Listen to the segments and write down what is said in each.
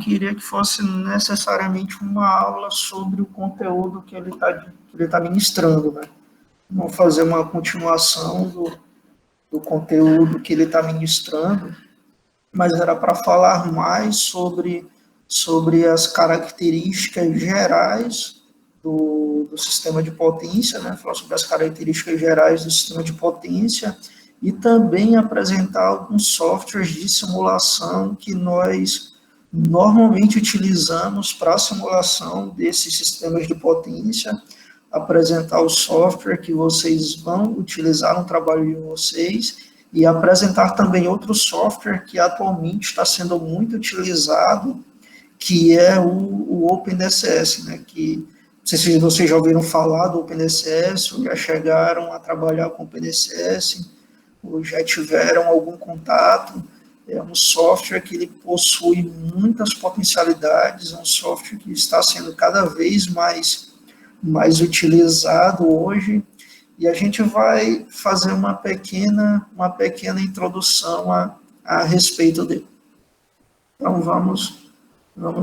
queria que fosse necessariamente uma aula sobre o conteúdo que ele tá ministrando, né? Não fazer uma continuação do conteúdo que ele está ministrando, mas era para falar mais sobre as características gerais do sistema de potência, né? Falar sobre as características gerais do sistema de potência e também apresentar alguns softwares de simulação que nós normalmente utilizamos para a simulação desses sistemas de potência, apresentar o software que vocês vão utilizar no trabalho de vocês e apresentar também outro software que atualmente está sendo muito utilizado, que é o OpenDCS, né? Que não sei se vocês já ouviram falar do OpenDCS, ou já chegaram a trabalhar com o OpenDCS, ou já tiveram algum contato. É um software que ele possui muitas potencialidades, é um software que está sendo cada vez mais utilizado hoje, e a gente vai fazer uma pequena introdução a respeito dele. Então, vamos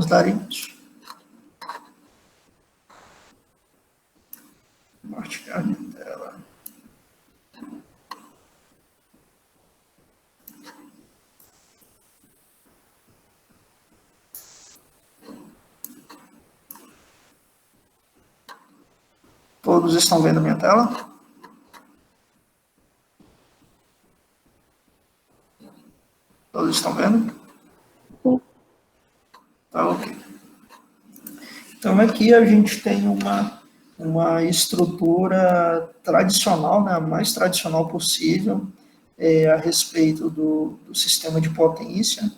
dar início. Compartilhar minha tela. Todos estão vendo a minha tela? Todos estão vendo? Tá, ok. Então, aqui a gente tem uma estrutura tradicional, né, a mais tradicional possível, a respeito do sistema de potência.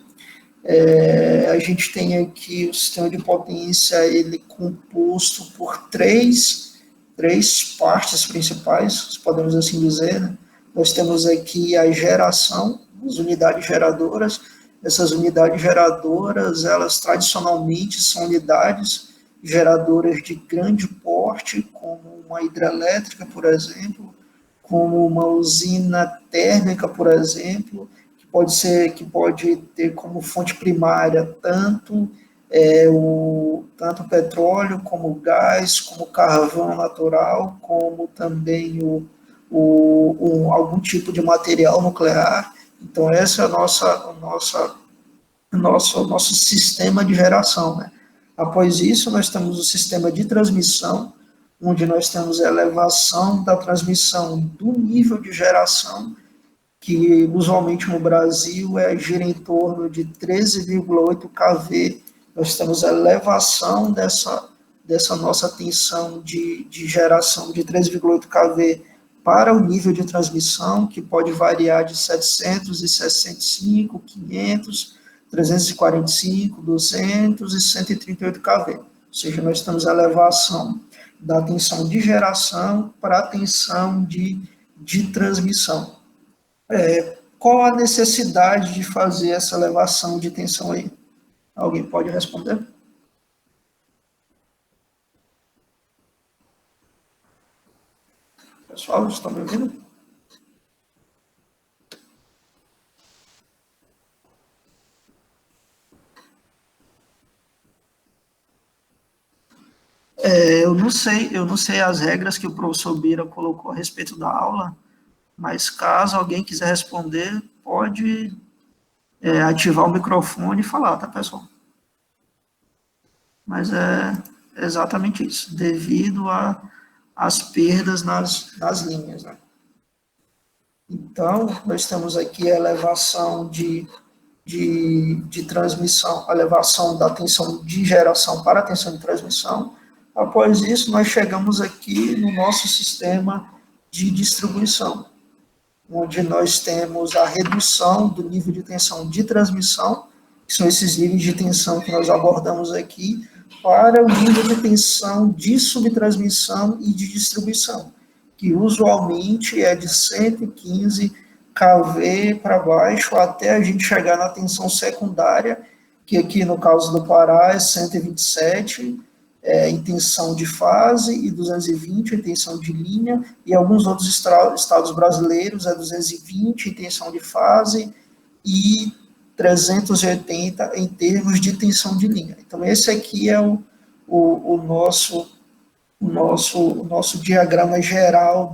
A gente tem aqui o sistema de potência, ele composto por três partes principais, podemos assim dizer, né? Nós temos aqui a geração, as unidades geradoras. Essas unidades geradoras, elas tradicionalmente são unidades geradoras de grande porte, como uma hidrelétrica, por exemplo, como uma usina térmica, por exemplo, que pode ter como fonte primária tanto tanto petróleo, como gás, como carvão natural, como também algum tipo de material nuclear. Então, esse é o nosso sistema de geração, né? Após isso, nós temos o sistema de transmissão, onde nós temos a elevação da transmissão do nível de geração, que usualmente no Brasil gira em torno de 13,8 kV. Nós temos a elevação dessa nossa tensão de geração de 13,8 kV para o nível de transmissão, que pode variar de 765, 500, 345, 200 e 138 kV. Ou seja, nós temos a elevação da tensão de geração para a tensão de transmissão. Qual a necessidade de fazer essa elevação de tensão aí? Alguém pode responder? Pessoal, estão me ouvindo? Eu não sei as regras que o professor Bira colocou a respeito da aula, mas caso alguém quiser responder, pode ativar o microfone e falar, tá, pessoal? Mas é exatamente isso, devido às perdas nas linhas, né? Então, nós temos aqui a elevação de transmissão, a elevação da tensão de geração para a tensão de transmissão. Após isso, nós chegamos aqui no nosso sistema de distribuição, onde nós temos a redução do nível de tensão de transmissão, que são esses níveis de tensão que nós abordamos aqui, para o nível de tensão de subtransmissão e de distribuição, que usualmente é de 115 kV para baixo, até a gente chegar na tensão secundária, que aqui no caso do Pará é 127 em tensão de fase e 220 em tensão de linha, e alguns outros estados brasileiros é 220 em tensão de fase e 380 em termos de tensão de linha. Então, esse aqui é o nosso diagrama geral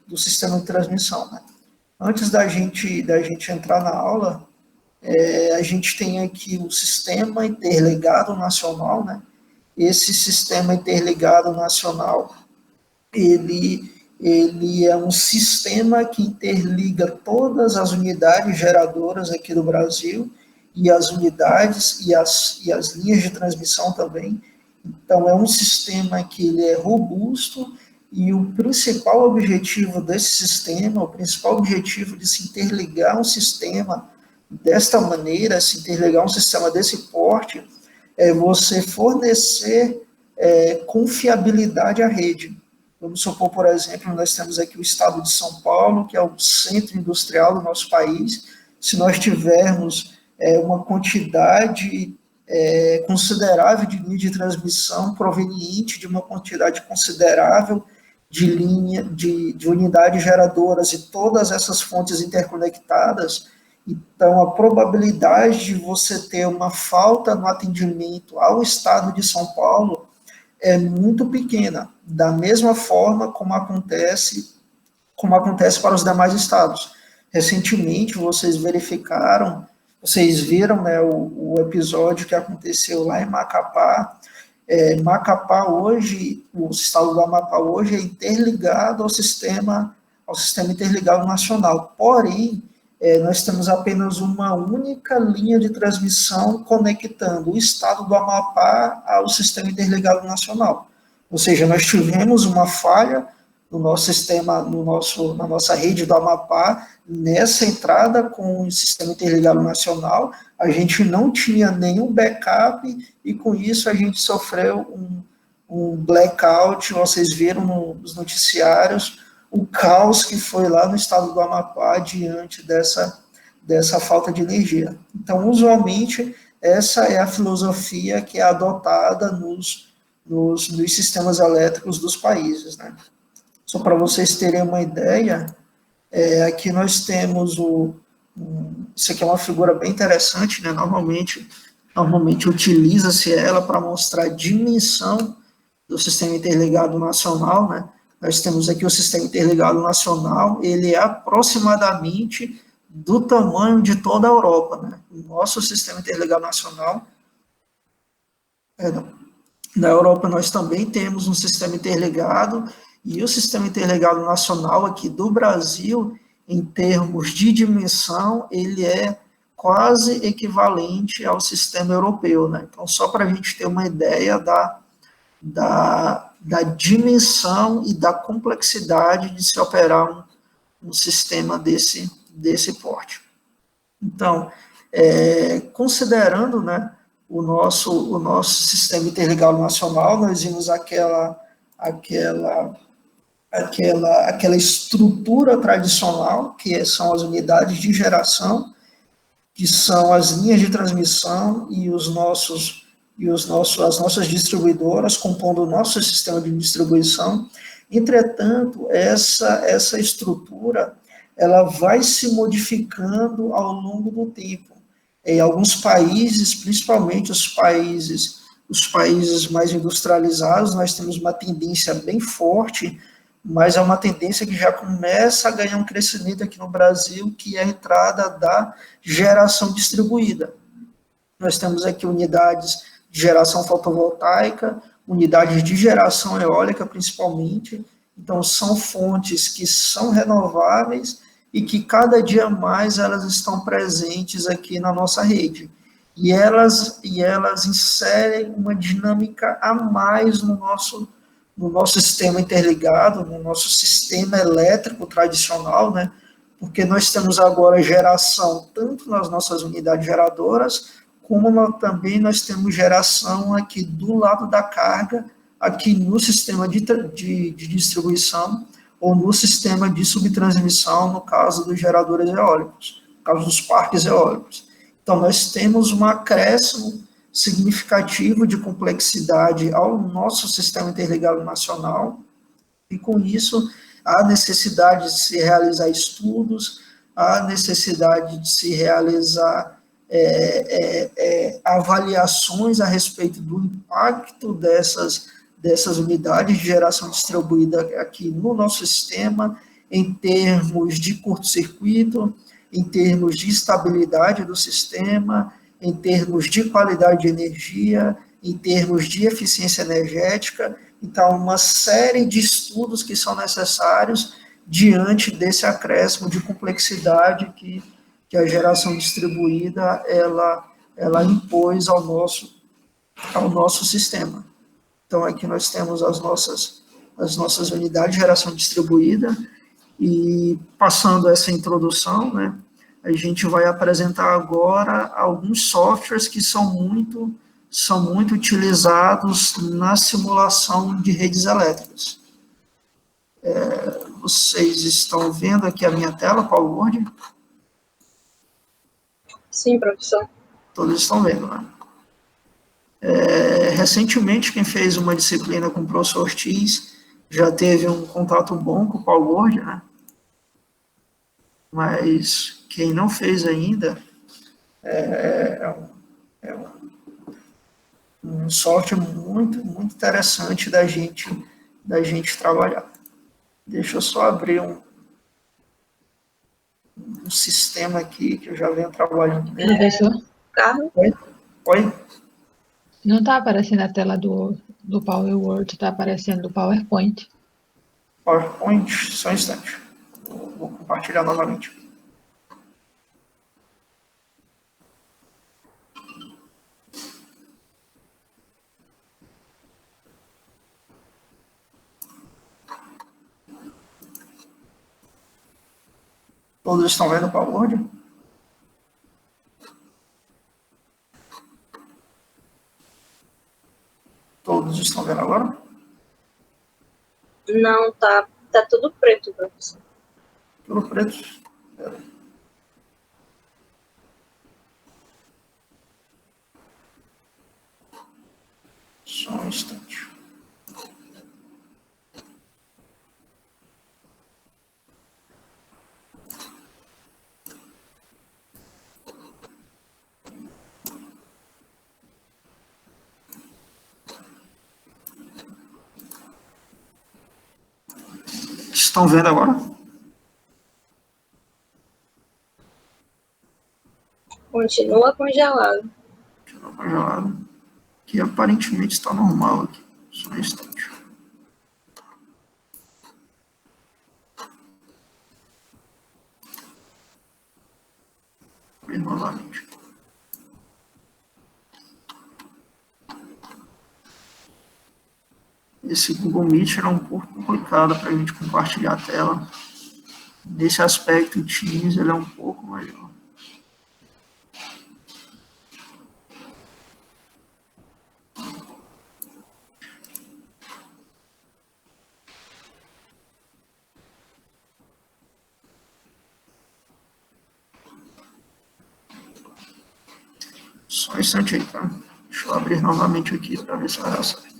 do sistema de transmissão, né? Antes da gente entrar na aula, a gente tem aqui o Sistema Interligado Nacional, né? Esse Sistema Interligado Nacional, ele é um sistema que interliga todas as unidades geradoras aqui do Brasil e as unidades e as linhas de transmissão também. Então, é um sistema que ele é robusto e o principal objetivo desse sistema, o principal objetivo de se interligar um sistema desta maneira, se interligar um sistema desse porte, é você fornecer confiabilidade à rede. Vamos supor, por exemplo, nós temos aqui o estado de São Paulo, que é o centro industrial do nosso país. Se nós tivermos uma quantidade considerável de linha de transmissão proveniente de uma quantidade considerável de linha, de unidades geradoras e todas essas fontes interconectadas, então a probabilidade de você ter uma falta no atendimento ao estado de São Paulo é muito pequena, da mesma forma como acontece para os demais estados. Recentemente, vocês viram, né, o episódio que aconteceu lá em Macapá. Macapá hoje, o estado do Amapá hoje é interligado ao sistema interligado nacional, porém, nós temos apenas uma única linha de transmissão conectando o estado do Amapá ao sistema interligado nacional. Ou seja, nós tivemos uma falha no nosso sistema, na nossa rede do Amapá, nessa entrada com o sistema interligado nacional, a gente não tinha nenhum backup e com isso a gente sofreu um blackout. Vocês viram nos noticiários o caos que foi lá no estado do Amapá diante dessa falta de energia. Então, usualmente, essa é a filosofia que é adotada nos sistemas elétricos dos países, né? Só para vocês terem uma ideia, aqui nós temos isso aqui é uma figura bem interessante, né? Normalmente utiliza-se ela para mostrar a dimensão do Sistema Interligado Nacional, né? Nós temos aqui o Sistema Interligado Nacional, ele é aproximadamente do tamanho de toda a Europa, né? O nosso Sistema Interligado Nacional, na Europa nós também temos um sistema interligado, e o Sistema Interligado Nacional aqui do Brasil, em termos de dimensão, ele é quase equivalente ao sistema europeu, né? Então, só para a gente ter uma ideia da dimensão e da complexidade de se operar um sistema desse porte. Então, considerando, né, o nosso sistema interligado nacional, nós vimos aquela estrutura tradicional, que são as unidades de geração, que são as linhas de transmissão e as nossas distribuidoras, compondo o nosso sistema de distribuição. Entretanto, essa estrutura ela vai se modificando ao longo do tempo. Em alguns países, principalmente os países mais industrializados, nós temos uma tendência bem forte, mas é uma tendência que já começa a ganhar um crescimento aqui no Brasil, que é a entrada da geração distribuída. Nós temos aqui unidades de geração fotovoltaica, unidades de geração eólica, principalmente. Então, são fontes que são renováveis e que cada dia mais elas estão presentes aqui na nossa rede. E elas inserem uma dinâmica a mais no nosso sistema interligado, no nosso sistema elétrico tradicional, né? Porque nós temos agora geração tanto nas nossas unidades geradoras, como também nós temos geração aqui do lado da carga, aqui no sistema de distribuição, ou no sistema de subtransmissão, no caso dos geradores eólicos, no caso dos parques eólicos. Então, nós temos um acréscimo significativo de complexidade ao nosso sistema interligado nacional, e com isso, há necessidade de se realizar estudos, há necessidade de se realizar avaliações a respeito do impacto dessas unidades de geração distribuída aqui no nosso sistema, em termos de curto-circuito, em termos de estabilidade do sistema, em termos de qualidade de energia, em termos de eficiência energética. Então, uma série de estudos que são necessários diante desse acréscimo de complexidade que a geração distribuída ela impôs ao nosso sistema. Então, aqui nós temos as nossas unidades de geração distribuída, e passando essa introdução, né, a gente vai apresentar agora alguns softwares que são muito utilizados na simulação de redes elétricas. Vocês estão vendo aqui a minha tela, PowerPoint? Sim, professor. Todos estão vendo, né? Recentemente, quem fez uma disciplina com o professor Ortiz já teve um contato bom com o PowerPoint, né? Mas quem não fez ainda um software muito interessante da gente trabalhar. Deixa eu só abrir um sistema aqui que eu já venho trabalhando nele. Professor? Carlos? Oi? Não está aparecendo a tela do PowerWord, está aparecendo do PowerPoint. PowerPoint, só um instante. Vou compartilhar novamente. Todos estão vendo o PowerPoint? Todos estão vendo agora? Não, tá tudo preto, professor. Tudo preto? Pera. Só um instante. Estão vendo agora? Continua congelado. Continua congelado. Que aparentemente está normal aqui. Só um instante. Abrir novamente. Esse Google Meet era um pouco complicado para a gente compartilhar a tela. Nesse aspecto, o Teams ele é um pouco melhor. Só um instante aí, tá? Deixa eu abrir novamente aqui para ver se vai dar certo.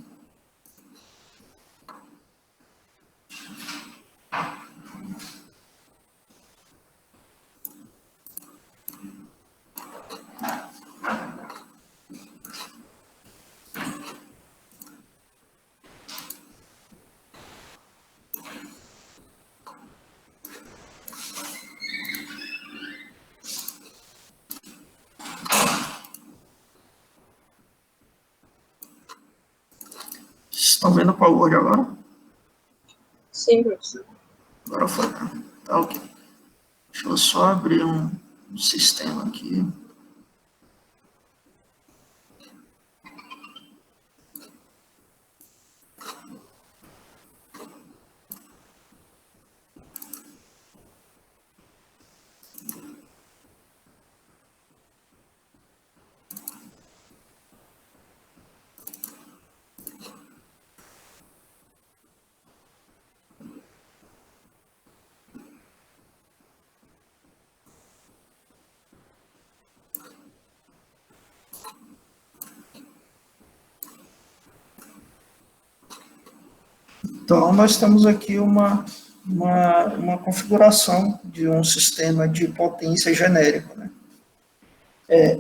Estão vendo o PowerPoint agora? Sim, professor. Agora foi, né? Tá ok. Deixa eu só abrir um sistema aqui. Então, nós temos aqui uma configuração de um sistema de potência genérico, né?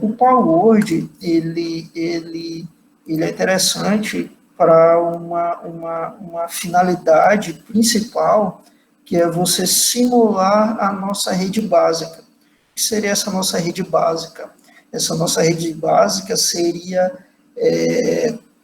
O PowerWord, ele é interessante para uma finalidade principal, que é você simular a nossa rede básica. O que seria essa nossa rede básica? Essa nossa rede básica seria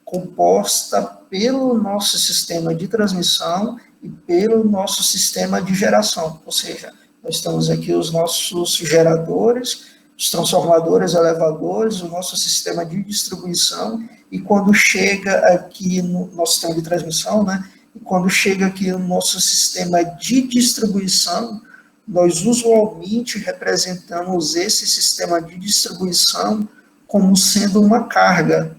composta pelo nosso sistema de transmissão e pelo nosso sistema de geração, ou seja, nós temos aqui os nossos geradores, os transformadores, elevadores, o nosso sistema de distribuição, e quando chega aqui no nosso sistema de transmissão, né, e quando chega aqui no nosso sistema de distribuição, nós usualmente representamos esse sistema de distribuição como sendo uma carga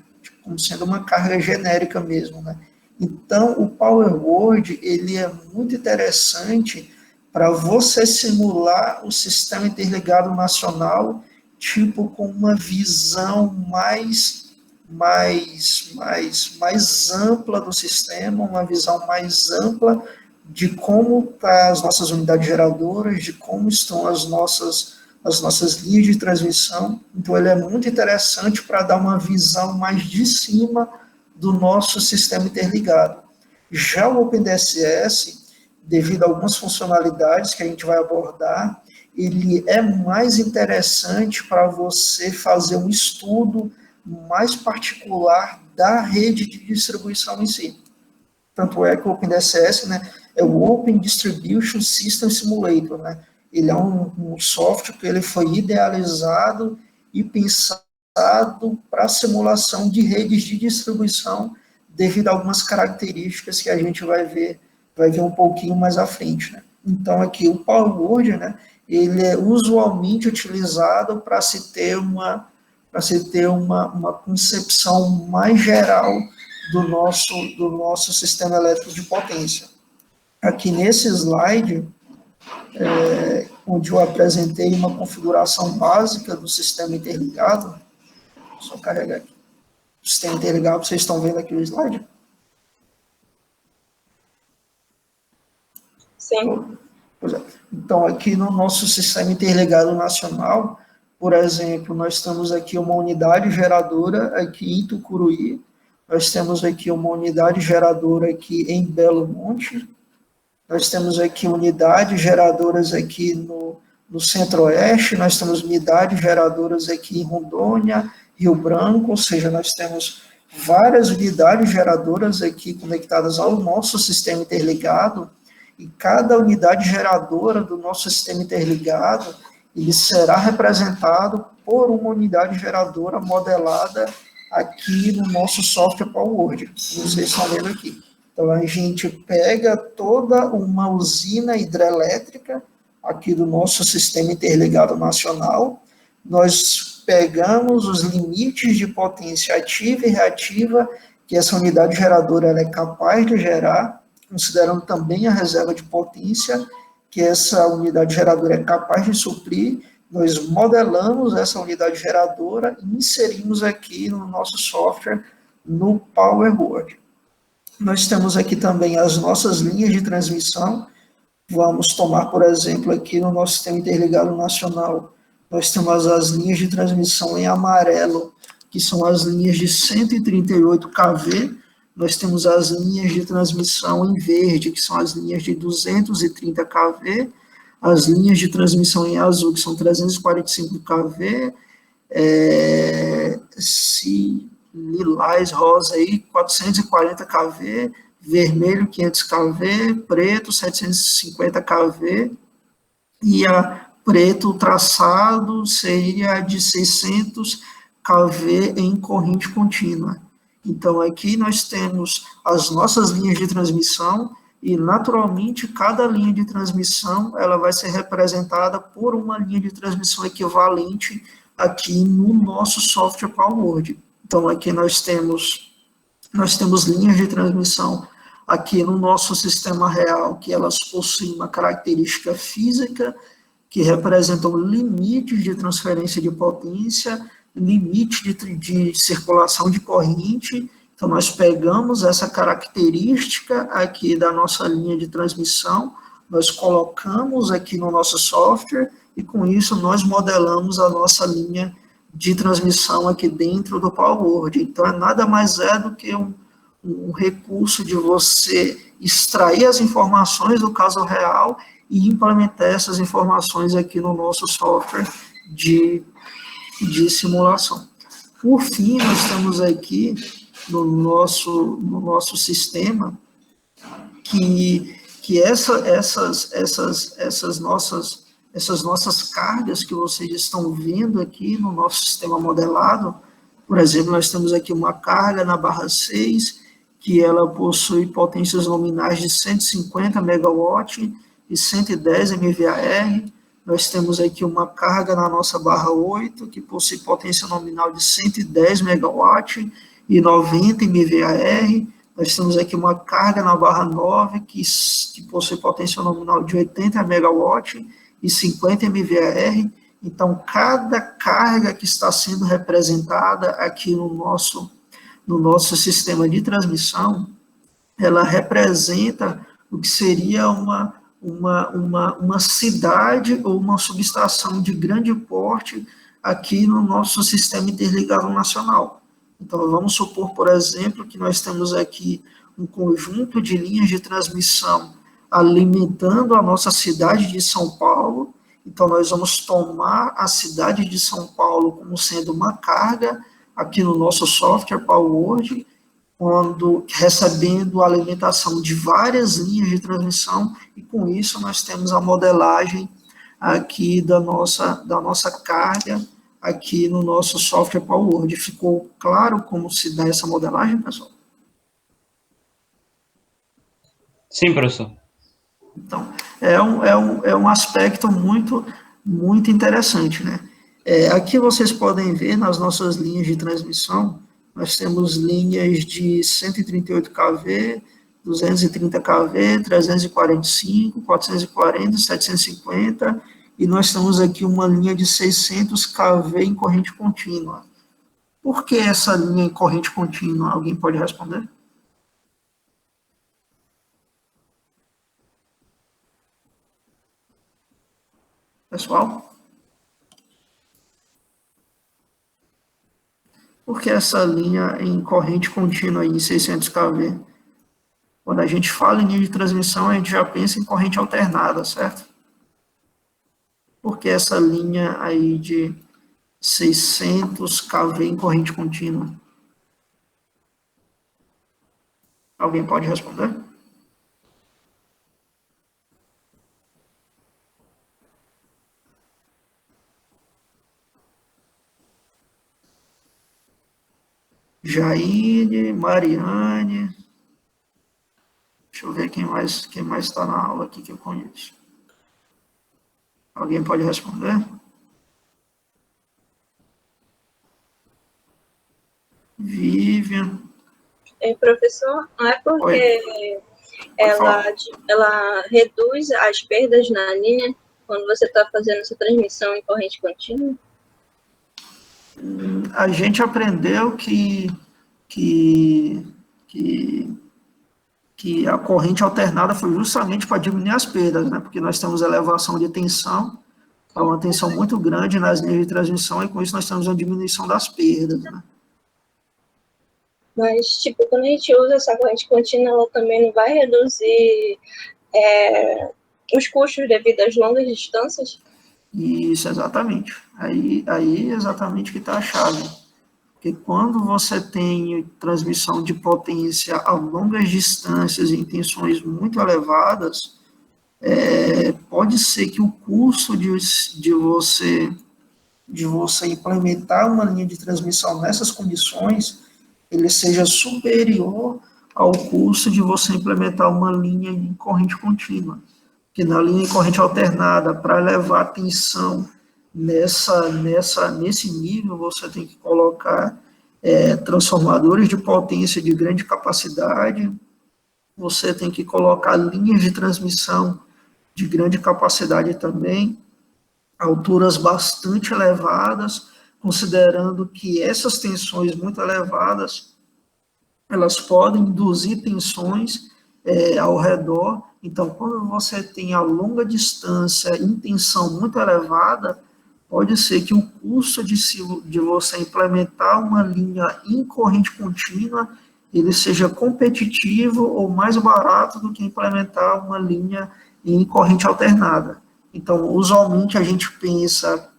genérica mesmo, né? Então, o PowerWord, ele é muito interessante para você simular o sistema interligado nacional, tipo, com uma visão mais ampla do sistema, uma visão mais ampla de como estão as nossas unidades geradoras, de como estão as nossas linhas de transmissão. Então, ele é muito interessante para dar uma visão mais de cima do nosso sistema interligado. Já o OpenDSS, devido a algumas funcionalidades que a gente vai abordar, ele é mais interessante para você fazer um estudo mais particular da rede de distribuição em si. Tanto é que o OpenDSS, né, é o Open Distribution System Simulator, né? Ele é um software que ele foi idealizado e pensado para simulação de redes de distribuição, devido a algumas características que a gente vai ver um pouquinho mais à frente, né? Então, aqui, o PowerWord, né, ele é usualmente utilizado para se ter uma concepção mais geral do nosso sistema elétrico de potência. Aqui nesse slide, onde eu apresentei uma configuração básica do sistema interligado, só carregar aqui, o sistema interligado, vocês estão vendo aqui o slide? Sim. Pois é. Então, aqui no nosso sistema interligado nacional, por exemplo, nós temos aqui uma unidade geradora aqui em Tucuruí, nós temos aqui uma unidade geradora aqui em Belo Monte, nós temos aqui unidades geradoras aqui no Centro-Oeste, nós temos unidades geradoras aqui em Rondônia, Rio Branco, ou seja, nós temos várias unidades geradoras aqui conectadas ao nosso sistema interligado, e cada unidade geradora do nosso sistema interligado, ele será representado por uma unidade geradora modelada aqui no nosso software PowerWord, como vocês estão vendo aqui. Então, a gente pega toda uma usina hidrelétrica aqui do nosso sistema interligado nacional, nós pegamos os limites de potência ativa e reativa que essa unidade geradora ela é capaz de gerar, considerando também a reserva de potência que essa unidade geradora é capaz de suprir, nós modelamos essa unidade geradora e inserimos aqui no nosso software, no PowerWord. Nós temos aqui também as nossas linhas de transmissão. Vamos tomar, por exemplo, aqui no nosso sistema interligado nacional, nós temos as linhas de transmissão em amarelo, que são as linhas de 138 kV, nós temos as linhas de transmissão em verde, que são as linhas de 230 kV, as linhas de transmissão em azul, que são 345 kV, lilás, rosa, aí, 440 kV, vermelho, 500 kV, preto, 750 kV, e a preto traçado seria de 600 kV em corrente contínua. Então, aqui nós temos as nossas linhas de transmissão e, naturalmente, cada linha de transmissão ela vai ser representada por uma linha de transmissão equivalente aqui no nosso software PowerWord. Então, aqui nós temos linhas de transmissão aqui no nosso sistema real, que elas possuem uma característica física que representam limites de transferência de potência, limite de circulação de corrente. Então, nós pegamos essa característica aqui da nossa linha de transmissão, nós colocamos aqui no nosso software, e com isso nós modelamos a nossa linha de transmissão aqui dentro do PowerWord. Então, nada mais é do que um recurso de você extrair as informações do caso real e implementar essas informações aqui no nosso software de simulação. Por fim, nós temos aqui no nosso sistema que essas nossas cargas que vocês estão vendo aqui no nosso sistema modelado, por exemplo, nós temos aqui uma carga na barra 6, que ela possui potências nominais de 150 MW e 110 MVAR. Nós temos aqui uma carga na nossa barra 8, que possui potência nominal de 110 MW e 90 MVAR. Nós temos aqui uma carga na barra 9, que possui potência nominal de 80 MW e 50 MVAR. Então, cada carga que está sendo representada aqui no nosso sistema de transmissão, ela representa o que seria uma cidade ou uma subestação de grande porte aqui no nosso sistema interligado nacional. Então, vamos supor, por exemplo, que nós temos aqui um conjunto de linhas de transmissão alimentando a nossa cidade de São Paulo. Então, nós vamos tomar a cidade de São Paulo como sendo uma carga aqui no nosso software PowerWord, recebendo a alimentação de várias linhas de transmissão, e com isso nós temos a modelagem aqui da nossa carga aqui no nosso software PowerWord. Ficou claro como se dá essa modelagem, pessoal? Sim, professor. Então, é um aspecto muito, muito interessante, né? Aqui vocês podem ver nas nossas linhas de transmissão, nós temos linhas de 138 kV, 230 kV, 345, 440, 750, e nós temos aqui uma linha de 600 kV em corrente contínua. Por que essa linha em corrente contínua? Alguém pode responder? Pessoal? Por que essa linha em corrente contínua em 600 kV? Quando a gente fala em linha de transmissão, a gente já pensa em corrente alternada, certo? Por que essa linha aí de 600 kV em corrente contínua? Alguém pode responder? Jaine, Mariane. Deixa eu ver quem mais está na aula aqui que eu conheço. Alguém pode responder? Vivian. Professor, não é porque ela reduz as perdas na linha quando você está fazendo essa transmissão em corrente contínua? A gente aprendeu que a corrente alternada foi justamente para diminuir as perdas, né? Porque nós temos elevação de tensão, uma tensão muito grande nas linhas de transmissão, e com isso nós temos uma diminuição das perdas, né? Mas, tipo, quando a gente usa essa corrente contínua, ela também não vai reduzir os custos devido às longas distâncias? Isso, exatamente. Aí exatamente que está a chave. Porque quando você tem transmissão de potência a longas distâncias em tensões muito elevadas, pode ser que o custo de você implementar uma linha de transmissão nessas condições, ele seja superior ao custo de você implementar uma linha em corrente contínua. Porque na linha em corrente alternada, para levar a tensão nesse nível, você tem que colocar transformadores de potência de grande capacidade, você tem que colocar linhas de transmissão de grande capacidade também, alturas bastante elevadas, considerando que essas tensões muito elevadas, elas podem induzir tensões ao redor. Então, quando você tem a longa distância em tensão muito elevada, pode ser que o custo de você implementar uma linha em corrente contínua ele seja competitivo ou mais barato do que implementar uma linha em corrente alternada. Então, usualmente a gente pensa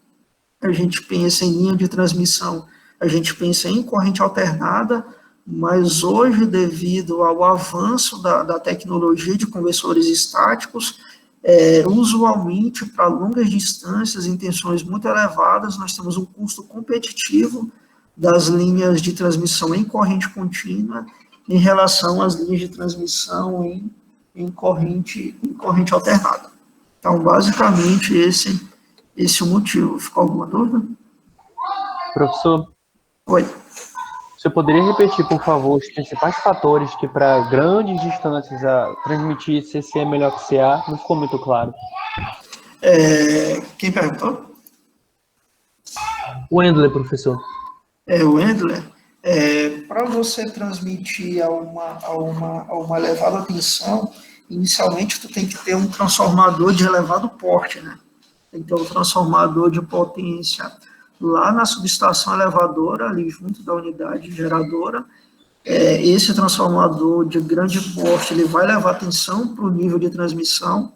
em linha de transmissão, a gente pensa em corrente alternada, mas hoje, devido ao avanço da tecnologia de conversores estáticos, usualmente, para longas distâncias, em tensões muito elevadas, nós temos um custo competitivo das linhas de transmissão em corrente contínua em relação às linhas de transmissão em corrente alternada. Então, basicamente, esse é o motivo. Ficou alguma dúvida? Professor, Oi. você poderia repetir, por favor, os principais fatores que para grandes distâncias transmitir CC é melhor que CA? Não ficou muito claro. Quem perguntou? O Wendler, professor. O Wendler. Para você transmitir a uma elevada tensão, inicialmente tu tem que ter um transformador de elevado porte, né? Tem que ter um transformador de potência lá na subestação elevadora, ali junto da unidade geradora. Esse transformador de grande porte, ele vai levar tensão para o nível de transmissão,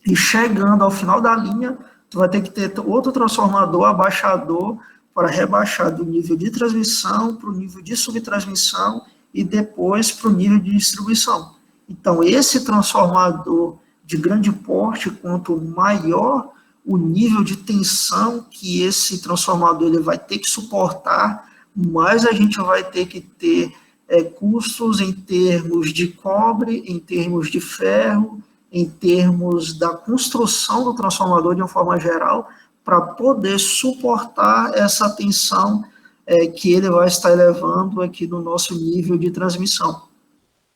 e chegando ao final da linha, tu vai ter que ter outro transformador abaixador para rebaixar do nível de transmissão para o nível de subtransmissão e depois para o nível de distribuição. Então, esse transformador de grande porte, quanto maior o nível de tensão que esse transformador ele vai ter que suportar, mais a gente vai ter que ter custos em termos de cobre, em termos de ferro, em termos da construção do transformador de uma forma geral, para poder suportar essa tensão que ele vai estar elevando aqui no nosso nível de transmissão.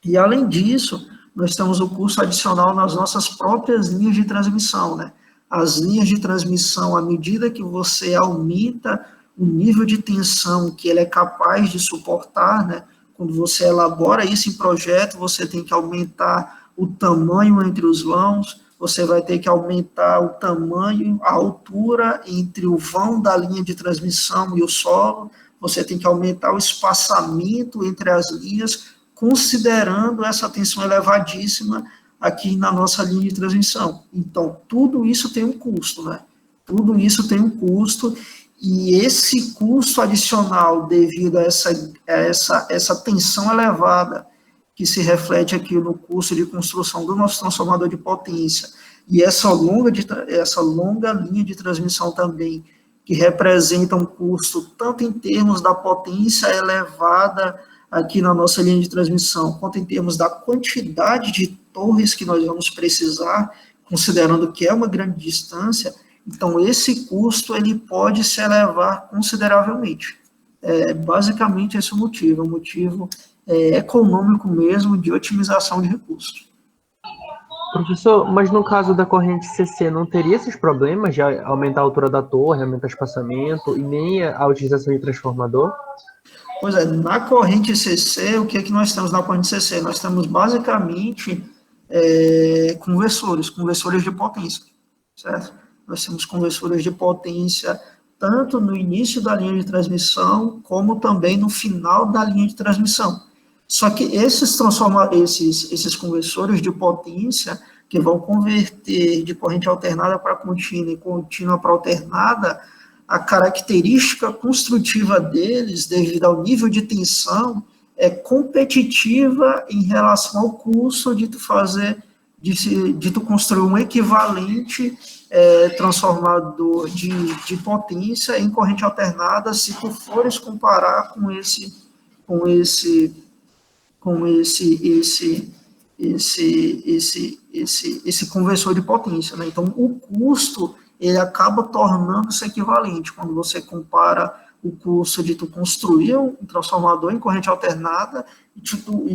E, além disso, nós temos o custo adicional nas nossas próprias linhas de transmissão, né? As linhas de transmissão, à medida que você aumenta o nível de tensão que ele é capaz de suportar, né? Quando você elabora isso em projeto, você tem que aumentar o tamanho entre os vãos, você vai ter que aumentar o tamanho, a altura entre o vão da linha de transmissão e o solo, você tem que aumentar o espaçamento entre as linhas, considerando essa tensão elevadíssima aqui na nossa linha de transmissão. Então, tudo isso tem um custo, né? Tudo isso tem um custo, e esse custo adicional devido a essa tensão elevada, que se reflete aqui no custo de construção do nosso transformador de potência, e essa longa linha de transmissão também, que representa um custo tanto em termos da potência elevada aqui na nossa linha de transmissão, quanto em termos da quantidade de torres que nós vamos precisar, considerando que é uma grande distância. Então, esse custo ele pode se elevar consideravelmente. Basicamente, esse é o motivo econômico mesmo, de otimização de recursos. Professor, mas no caso da corrente CC, não teria esses problemas de aumentar a altura da torre, aumentar o espaçamento e nem a utilização de transformador? Pois é, na corrente CC, o que é que nós temos na corrente CC? Nós temos basicamente conversores de potência, certo? Nós temos conversores de potência tanto no início da linha de transmissão, como também no final da linha de transmissão. Só que esses conversores de potência, que vão converter de corrente alternada para contínua e contínua para alternada, a característica construtiva deles, devido ao nível de tensão, é competitiva em relação ao custo de tu construir um equivalente transformador de potência em corrente alternada, se tu fores comparar com esse conversor de potência, né? Então, o custo, ele acaba tornando-se equivalente, quando você compara o custo de tu construir um transformador em corrente alternada e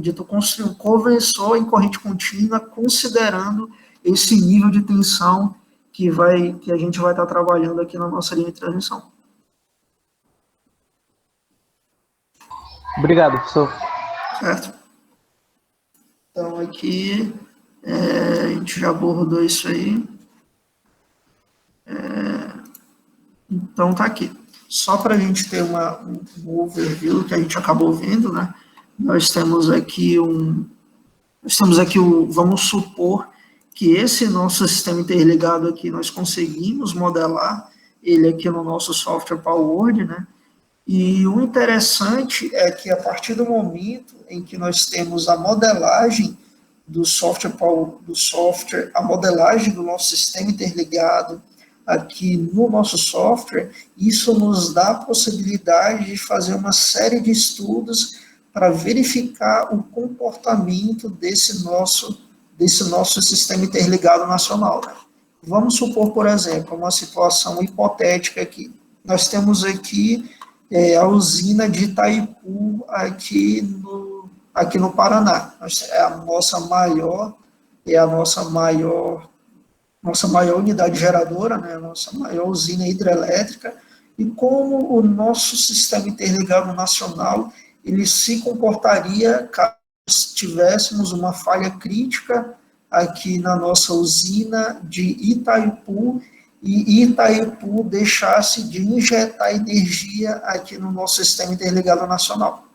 de tu construir um conversor em corrente contínua, considerando esse nível de tensão que a gente vai estar trabalhando aqui na nossa linha de transmissão. Obrigado, professor. Certo? Então, aqui, a gente já abordou isso aí. Então, tá aqui. Só para a gente ter um overview que a gente acabou vendo, né? Nós temos aqui vamos supor que esse nosso sistema interligado aqui, nós conseguimos modelar ele aqui no nosso software PowerWord, né? E o interessante é que a partir do momento em que nós temos a modelagem do software, a modelagem do nosso sistema interligado aqui no nosso software, isso nos dá a possibilidade de fazer uma série de estudos para verificar o comportamento desse nosso sistema interligado nacional, né? Vamos supor, por exemplo, uma situação hipotética aqui. Nós temos aqui a usina de Itaipu aqui no Paraná. É a nossa maior unidade geradora, né, a nossa maior usina hidrelétrica, e como o nosso sistema interligado nacional ele se comportaria caso tivéssemos uma falha crítica aqui na nossa usina de Itaipu, e Itaipu deixasse de injetar energia aqui no nosso sistema interligado nacional.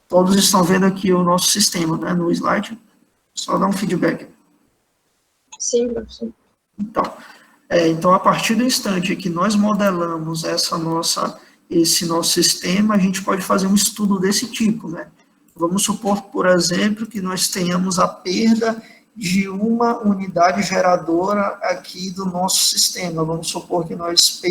Todos estão vendo aqui o nosso sistema, né, no slide? Só dá um feedback. Sim, professor. Então, a partir do instante que nós modelamos esse nosso sistema, a gente pode fazer um estudo desse tipo, né? Vamos supor, por exemplo, que nós tenhamos a perda de uma unidade geradora aqui do nosso sistema. Vamos supor que nós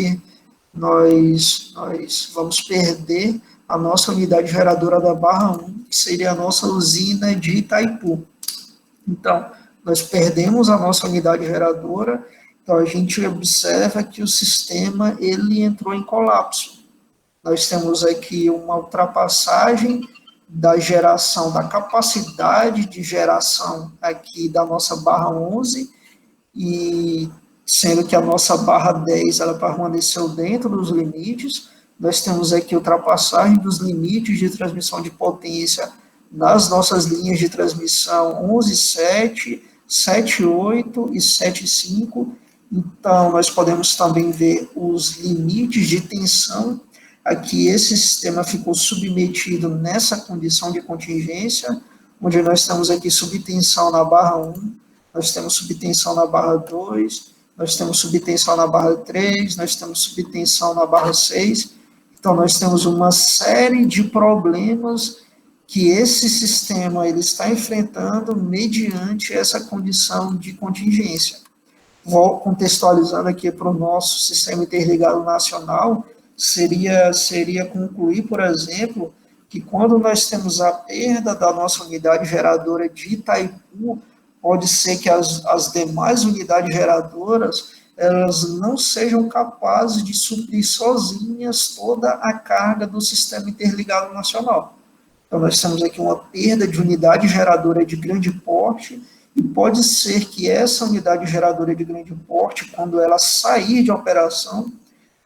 vamos perder a nossa unidade geradora da Barra 1, que seria a nossa usina de Itaipu. Então, nós perdemos a nossa unidade geradora, então a gente observa que o sistema ele entrou em colapso. Nós temos aqui uma ultrapassagem da geração, da capacidade de geração aqui da nossa barra 11, e sendo que a nossa barra 10 ela permaneceu dentro dos limites. Nós temos aqui ultrapassagem dos limites de transmissão de potência nas nossas linhas de transmissão 11.7, 7.8 e 7.5. Então, nós podemos também ver os limites de tensão. Aqui, esse sistema ficou submetido nessa condição de contingência, onde nós temos aqui subtensão na barra 1, nós temos subtensão na barra 2, nós temos subtensão na barra 3, nós temos subtensão na barra 6. Então, nós temos uma série de problemas que esse sistema ele está enfrentando mediante essa condição de contingência. Vou contextualizando aqui para o nosso sistema interligado nacional, seria concluir, por exemplo, que quando nós temos a perda da nossa unidade geradora de Itaipu, pode ser que as demais unidades geradoras elas não sejam capazes de suprir sozinhas toda a carga do sistema interligado nacional. Então, nós temos aqui uma perda de unidade geradora de grande porte, e pode ser que essa unidade geradora de grande porte, quando ela sair de operação,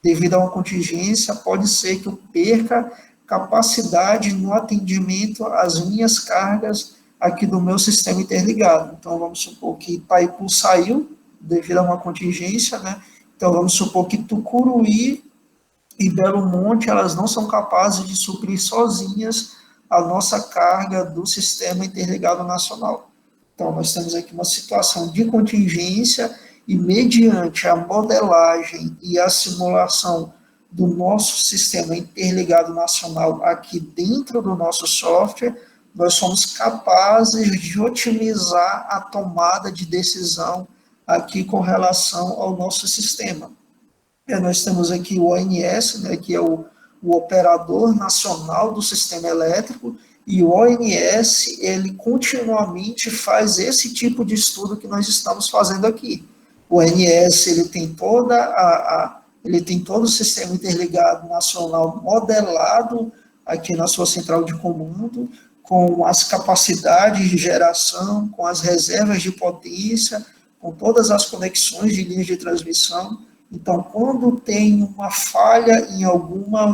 devido a uma contingência, pode ser que eu perca capacidade no atendimento às minhas cargas aqui do meu sistema interligado. Então, vamos supor que Itaipu saiu devido a uma contingência, né? Então, vamos supor que Tucuruí e Belo Monte, elas não são capazes de suprir sozinhas a nossa carga do sistema interligado nacional. Então, nós temos aqui uma situação de contingência, e mediante a modelagem e a simulação do nosso sistema interligado nacional aqui dentro do nosso software, nós somos capazes de otimizar a tomada de decisão aqui com relação ao nosso sistema. Nós temos aqui o ONS, né, que é o Operador Nacional do Sistema Elétrico, e o ONS, ele continuamente faz esse tipo de estudo que nós estamos fazendo aqui. O ONS, ele tem todo o sistema interligado nacional modelado aqui na sua central de comando, com as capacidades de geração, com as reservas de potência, com todas as conexões de linhas de transmissão. Então, quando tem uma falha em alguma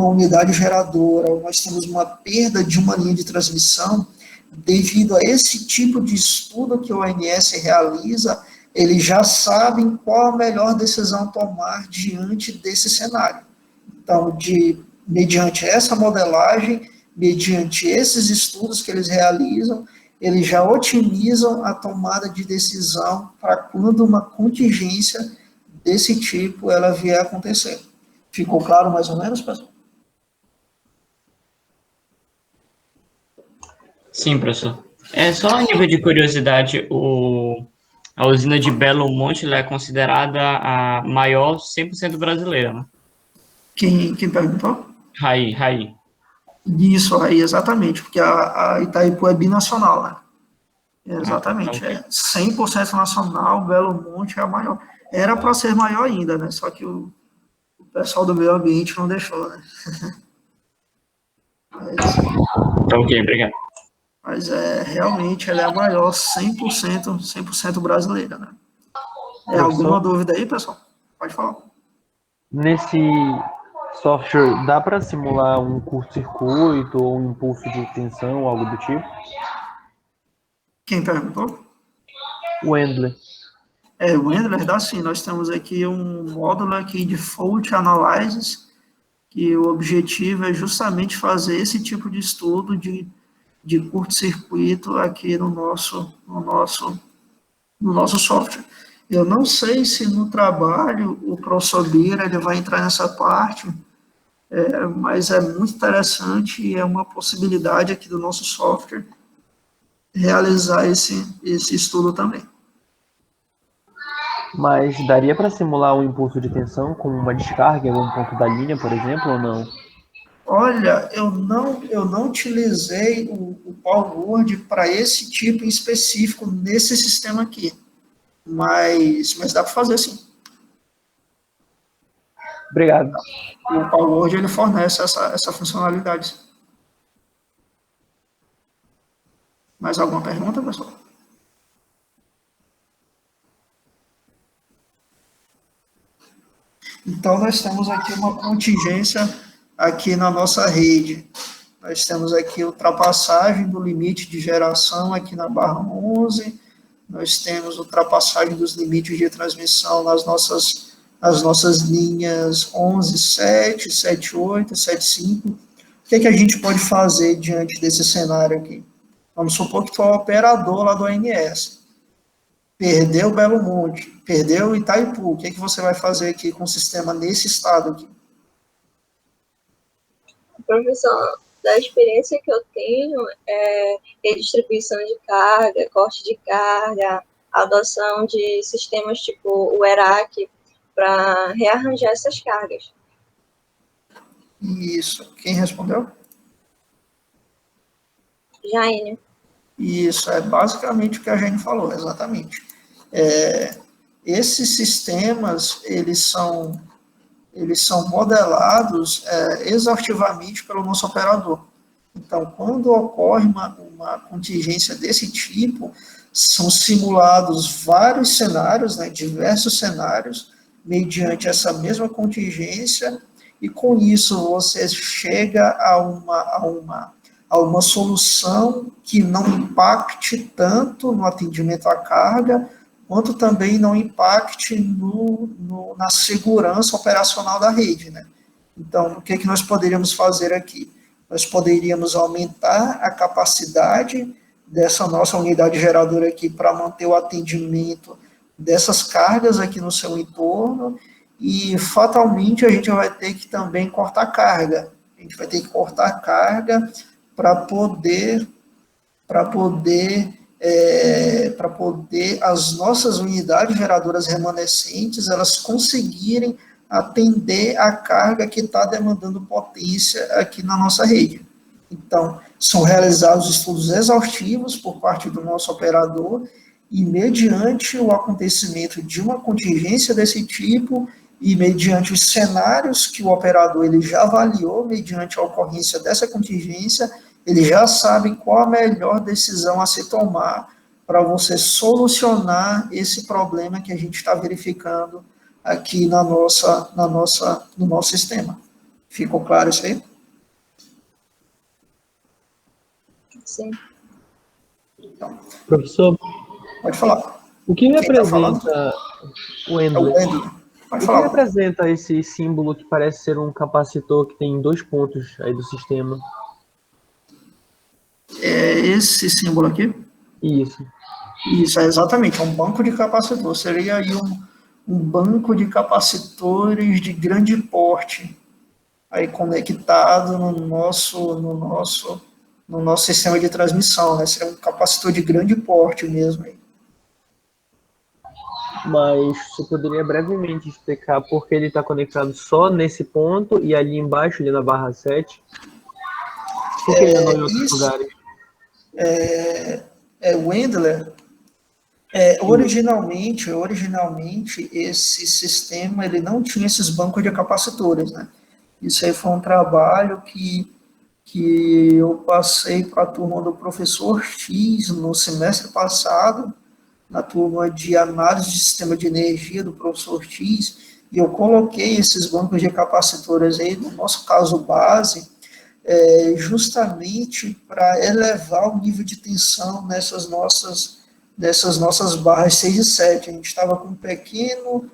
unidade geradora, ou nós temos uma perda de uma linha de transmissão, devido a esse tipo de estudo que o ONS realiza, eles já sabem qual a melhor decisão a tomar diante desse cenário. Então, mediante essa modelagem, mediante esses estudos que eles realizam, eles já otimizam a tomada de decisão para quando uma contingência desse tipo ela vier a acontecer. Ficou claro mais ou menos, pessoal? Sim, professor. É só a nível de curiosidade, a usina de Belo Monte ela é considerada a maior 100% brasileira, né? Quem perguntou? Raí. Isso aí, exatamente, porque a Itaipu é binacional, né? Tá Exatamente, ok. é 100% nacional, Belo Monte é a maior. Era para ser maior ainda, né? Só que o pessoal do meio ambiente não deixou, né? Tá ok, obrigado. Mas realmente ela é a maior 100% brasileira, né? Alguma Professor, dúvida aí, pessoal? Pode falar. nesse software dá para simular um curto-circuito ou um impulso de tensão, algo do tipo? Quem perguntou? Wendler. O Wendler dá sim, nós temos aqui um módulo aqui de Fault Analysis, que o objetivo é justamente fazer esse tipo de estudo de curto-circuito aqui no nosso software. Eu não sei se no trabalho o professor Bira ele vai entrar nessa parte, mas é muito interessante e é uma possibilidade aqui do nosso software realizar esse estudo também. Mas daria para simular um impulso de tensão com uma descarga em algum ponto da linha, por exemplo, ou não? Olha, eu não utilizei o Power Word para esse tipo em específico nesse sistema aqui, mas dá para fazer sim. Obrigado. O Power Word ele fornece essa funcionalidade. Mais alguma pergunta, pessoal? Então, nós temos aqui uma contingência aqui na nossa rede. Nós temos aqui ultrapassagem do limite de geração aqui na barra 11, nós temos ultrapassagem dos limites de transmissão nas nossas linhas 11, 7, 7, 8, 7, 5. O que a gente pode fazer diante desse cenário aqui? Vamos supor que tu é o operador lá do ONS. Perdeu Belo Monte, perdeu Itaipu. O que você vai fazer aqui com o sistema nesse estado aqui? Professor, da experiência que eu tenho, redistribuição de carga, corte de carga, adoção de sistemas tipo o ERAC para rearranjar essas cargas. Isso. Quem respondeu? Jaine. Isso, é basicamente o que a gente falou, exatamente. Esses sistemas, eles são modelados exaustivamente pelo nosso operador. Então, quando ocorre uma contingência desse tipo, são simulados vários cenários, né, diversos cenários, mediante essa mesma contingência, e com isso você chega a uma solução que não impacte tanto no atendimento à carga, quanto também não impacte na segurança operacional da rede, né? Então, o que nós poderíamos fazer aqui? Nós poderíamos aumentar a capacidade dessa nossa unidade geradora aqui para manter o atendimento dessas cargas aqui no seu entorno e, fatalmente, a gente vai ter que também cortar carga. A gente vai ter que cortar carga para poder as nossas unidades geradoras remanescentes elas conseguirem atender a carga que está demandando potência aqui na nossa rede. Então, são realizados estudos exaustivos por parte do nosso operador e, mediante o acontecimento de uma contingência desse tipo e mediante os cenários que o operador ele já avaliou, mediante a ocorrência dessa contingência, ele já sabe qual a melhor decisão a se tomar para você solucionar esse problema que a gente está verificando aqui no nosso sistema. Ficou claro isso aí? Sim. Então, Professor, pode falar. O que Quem tá falando? representa o É o Wendler? Wendler. O Pode que falar. representa esse símbolo que parece ser um capacitor que tem 2 pontos aí do sistema? É esse símbolo aqui? Isso. Isso, é exatamente, é um banco de capacitor. Seria aí um banco de capacitores de grande porte, aí conectado no nosso sistema de transmissão, né? Seria um capacitor de grande porte mesmo. Aí. Mas você poderia brevemente explicar por que ele está conectado só nesse ponto e ali embaixo, ali na barra 7? Por que ele não em outros Isso lugares? é Wendler. Originalmente, esse sistema ele não tinha esses bancos de capacitores, né? Isso aí foi um trabalho que eu passei para a turma do professor X no semestre passado, na turma de análise de sistema de energia do professor X, e eu coloquei esses bancos de capacitores aí, no nosso caso base, justamente para elevar o nível de tensão nessas nossas barras 6 e 7. A gente estava com um pequeno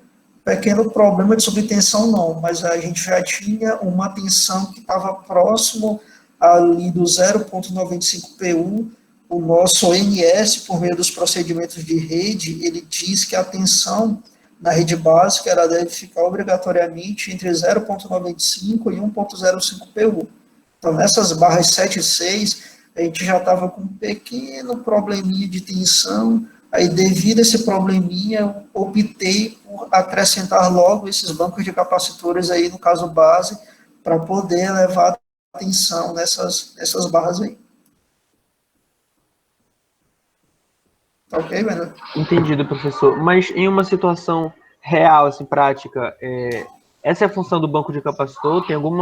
problema de subtensão não, mas a gente já tinha uma tensão que estava próximo ali do 0,95 PU. O nosso ONS, por meio dos procedimentos de rede, ele diz que a tensão na rede básica ela deve ficar obrigatoriamente entre 0,95 e 1,05 PU. Então, nessas barras 7 e 6, a gente já estava com um pequeno probleminha de tensão. Aí, devido a esse probleminha, eu optei por acrescentar logo esses bancos de capacitores aí, no caso base, para poder elevar a tensão nessas barras aí. Tá ok, Bernardo? Entendido, professor. Mas em uma situação real, assim, prática, essa é a função do banco de capacitor? Tem algum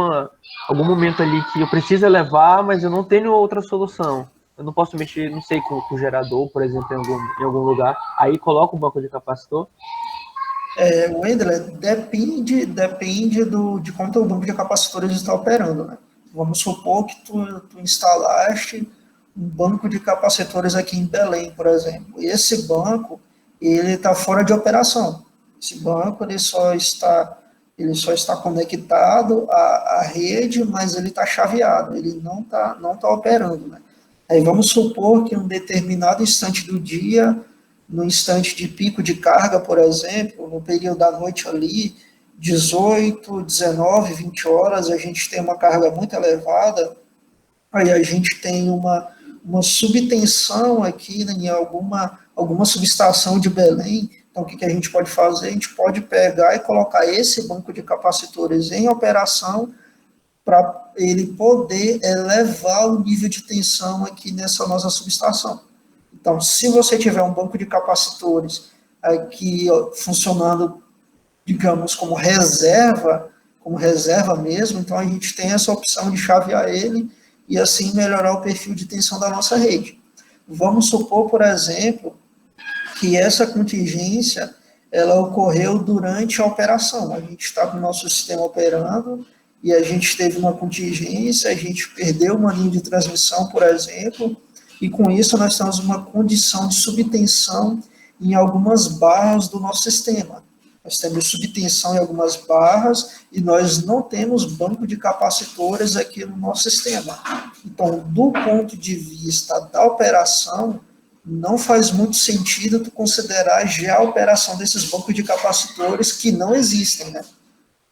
momento ali que eu preciso elevar, mas eu não tenho outra solução. Eu não posso mexer, não sei, com o gerador, por exemplo, em algum lugar. Aí coloco o banco de capacitor? Wendler, depende de como teu banco de capacitores está operando, né? Vamos supor que tu instalaste um banco de capacitores aqui em Belém, por exemplo. E esse banco, ele está fora de operação. Esse banco, ele só está conectado à rede, mas ele está chaveado, ele não tá operando, né? Aí vamos supor que em um determinado instante do dia, no instante de pico de carga, por exemplo, no período da noite ali, 18, 19, 20 horas, a gente tem uma carga muito elevada, aí a gente tem uma subtensão aqui, né, em alguma subestação de Belém. Então, o que a gente pode fazer? A gente pode pegar e colocar esse banco de capacitores em operação para ele poder elevar o nível de tensão aqui nessa nossa subestação. Então, se você tiver um banco de capacitores aqui funcionando, digamos, como reserva mesmo, então a gente tem essa opção de chavear ele e assim melhorar o perfil de tensão da nossa rede. Vamos supor, por exemplo, que essa contingência ela ocorreu durante a operação. A gente está com o nosso sistema operando e a gente teve uma contingência, a gente perdeu uma linha de transmissão, por exemplo, e com isso nós temos uma condição de subtensão em algumas barras do nosso sistema. Nós temos subtensão em algumas barras e nós não temos banco de capacitores aqui no nosso sistema. Então, do ponto de vista da operação, não faz muito sentido tu considerar já a operação desses bancos de capacitores que não existem, né?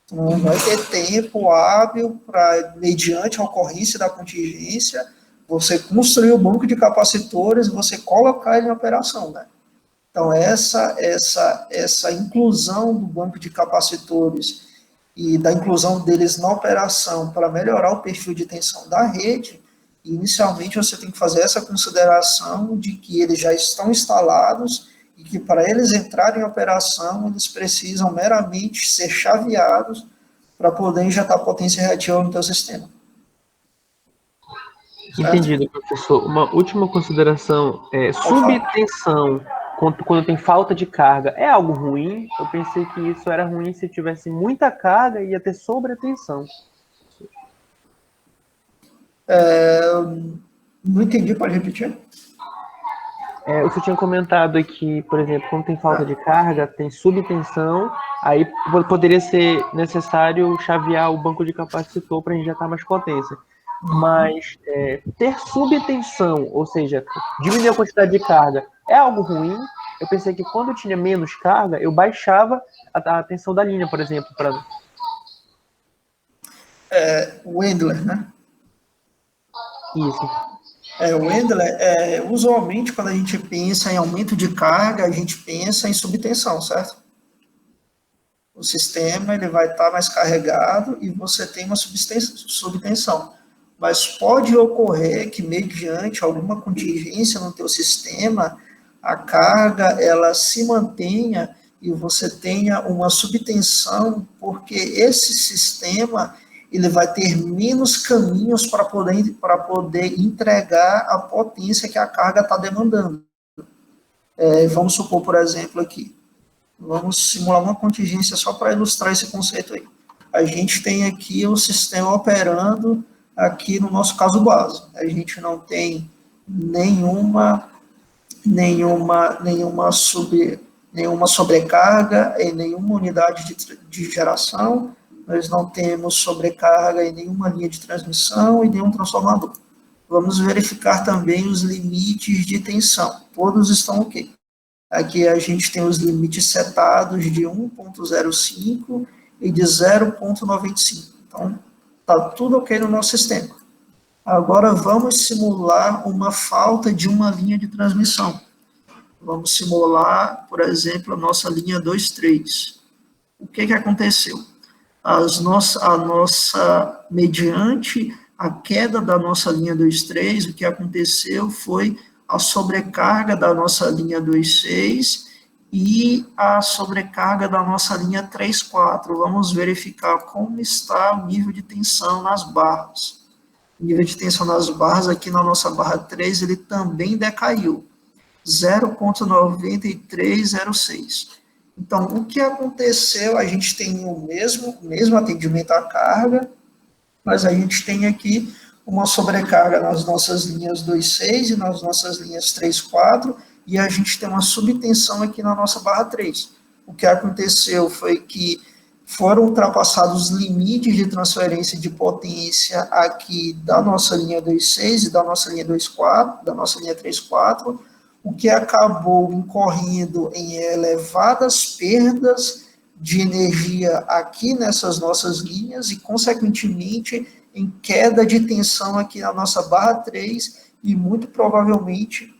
Tu não vai ter tempo hábil para, mediante a ocorrência da contingência, você construir o banco de capacitores e você colocar ele em operação, né? Então, essa inclusão do banco de capacitores e da inclusão deles na operação para melhorar o perfil de tensão da rede, inicialmente você tem que fazer essa consideração de que eles já estão instalados e que para eles entrarem em operação, eles precisam meramente ser chaveados para poder injetar potência reativa no teu sistema. Certo? Entendido, professor. Uma última consideração. Subtensão, quando tem falta de carga, é algo ruim? Eu pensei que isso era ruim se tivesse muita carga e ia ter sobretensão. Não entendi, pode repetir? Você tinha comentado aqui, por exemplo, quando tem falta de carga, tem subtensão, aí poderia ser necessário chavear o banco de capacitor para injetar mais potência. Mas ter subtensão, ou seja, diminuir a quantidade de carga, é algo ruim. Eu pensei que quando eu tinha menos carga, eu baixava a tensão da linha, por exemplo, para O Wendler, né? isso. O Wendler, usualmente, quando a gente pensa em aumento de carga, a gente pensa em subtensão, certo? O sistema ele vai estar mais carregado e você tem uma subtensão. Mas pode ocorrer que, mediante alguma contingência no teu sistema, a carga ela se mantenha e você tenha uma subtensão, porque esse sistema ele vai ter menos caminhos para poder entregar a potência que a carga está demandando. Vamos supor, por exemplo, aqui, vamos simular uma contingência só para ilustrar esse conceito aí. A gente tem aqui o sistema operando aqui no nosso caso base. A gente não tem nenhuma sobrecarga em nenhuma unidade de geração, nós não temos sobrecarga em nenhuma linha de transmissão e nenhum transformador. Vamos verificar também os limites de tensão. Todos estão ok. Aqui a gente tem os limites setados de 1.05 e de 0.95. Então, está tudo ok no nosso sistema. Agora vamos simular uma falta de uma linha de transmissão. Vamos simular, por exemplo, a nossa linha 2.3. O que aconteceu? Mediante a queda da nossa linha 2.3, o que aconteceu foi a sobrecarga da nossa linha 2.6 e a sobrecarga da nossa linha 3.4. Vamos verificar como está o nível de tensão nas barras. O nível de tensão nas barras aqui na nossa barra 3, ele também decaiu. 0.9306. Então, o que aconteceu? A gente tem o mesmo atendimento à carga, mas a gente tem aqui uma sobrecarga nas nossas linhas 2.6 e nas nossas linhas 3.4, e a gente tem uma subtensão aqui na nossa barra 3. O que aconteceu foi que foram ultrapassados os limites de transferência de potência aqui da nossa linha 2.6 e da nossa linha 2.4, da nossa linha 3.4, o que acabou incorrendo em elevadas perdas de energia aqui nessas nossas linhas e, consequentemente, em queda de tensão aqui na nossa barra 3 e, muito provavelmente,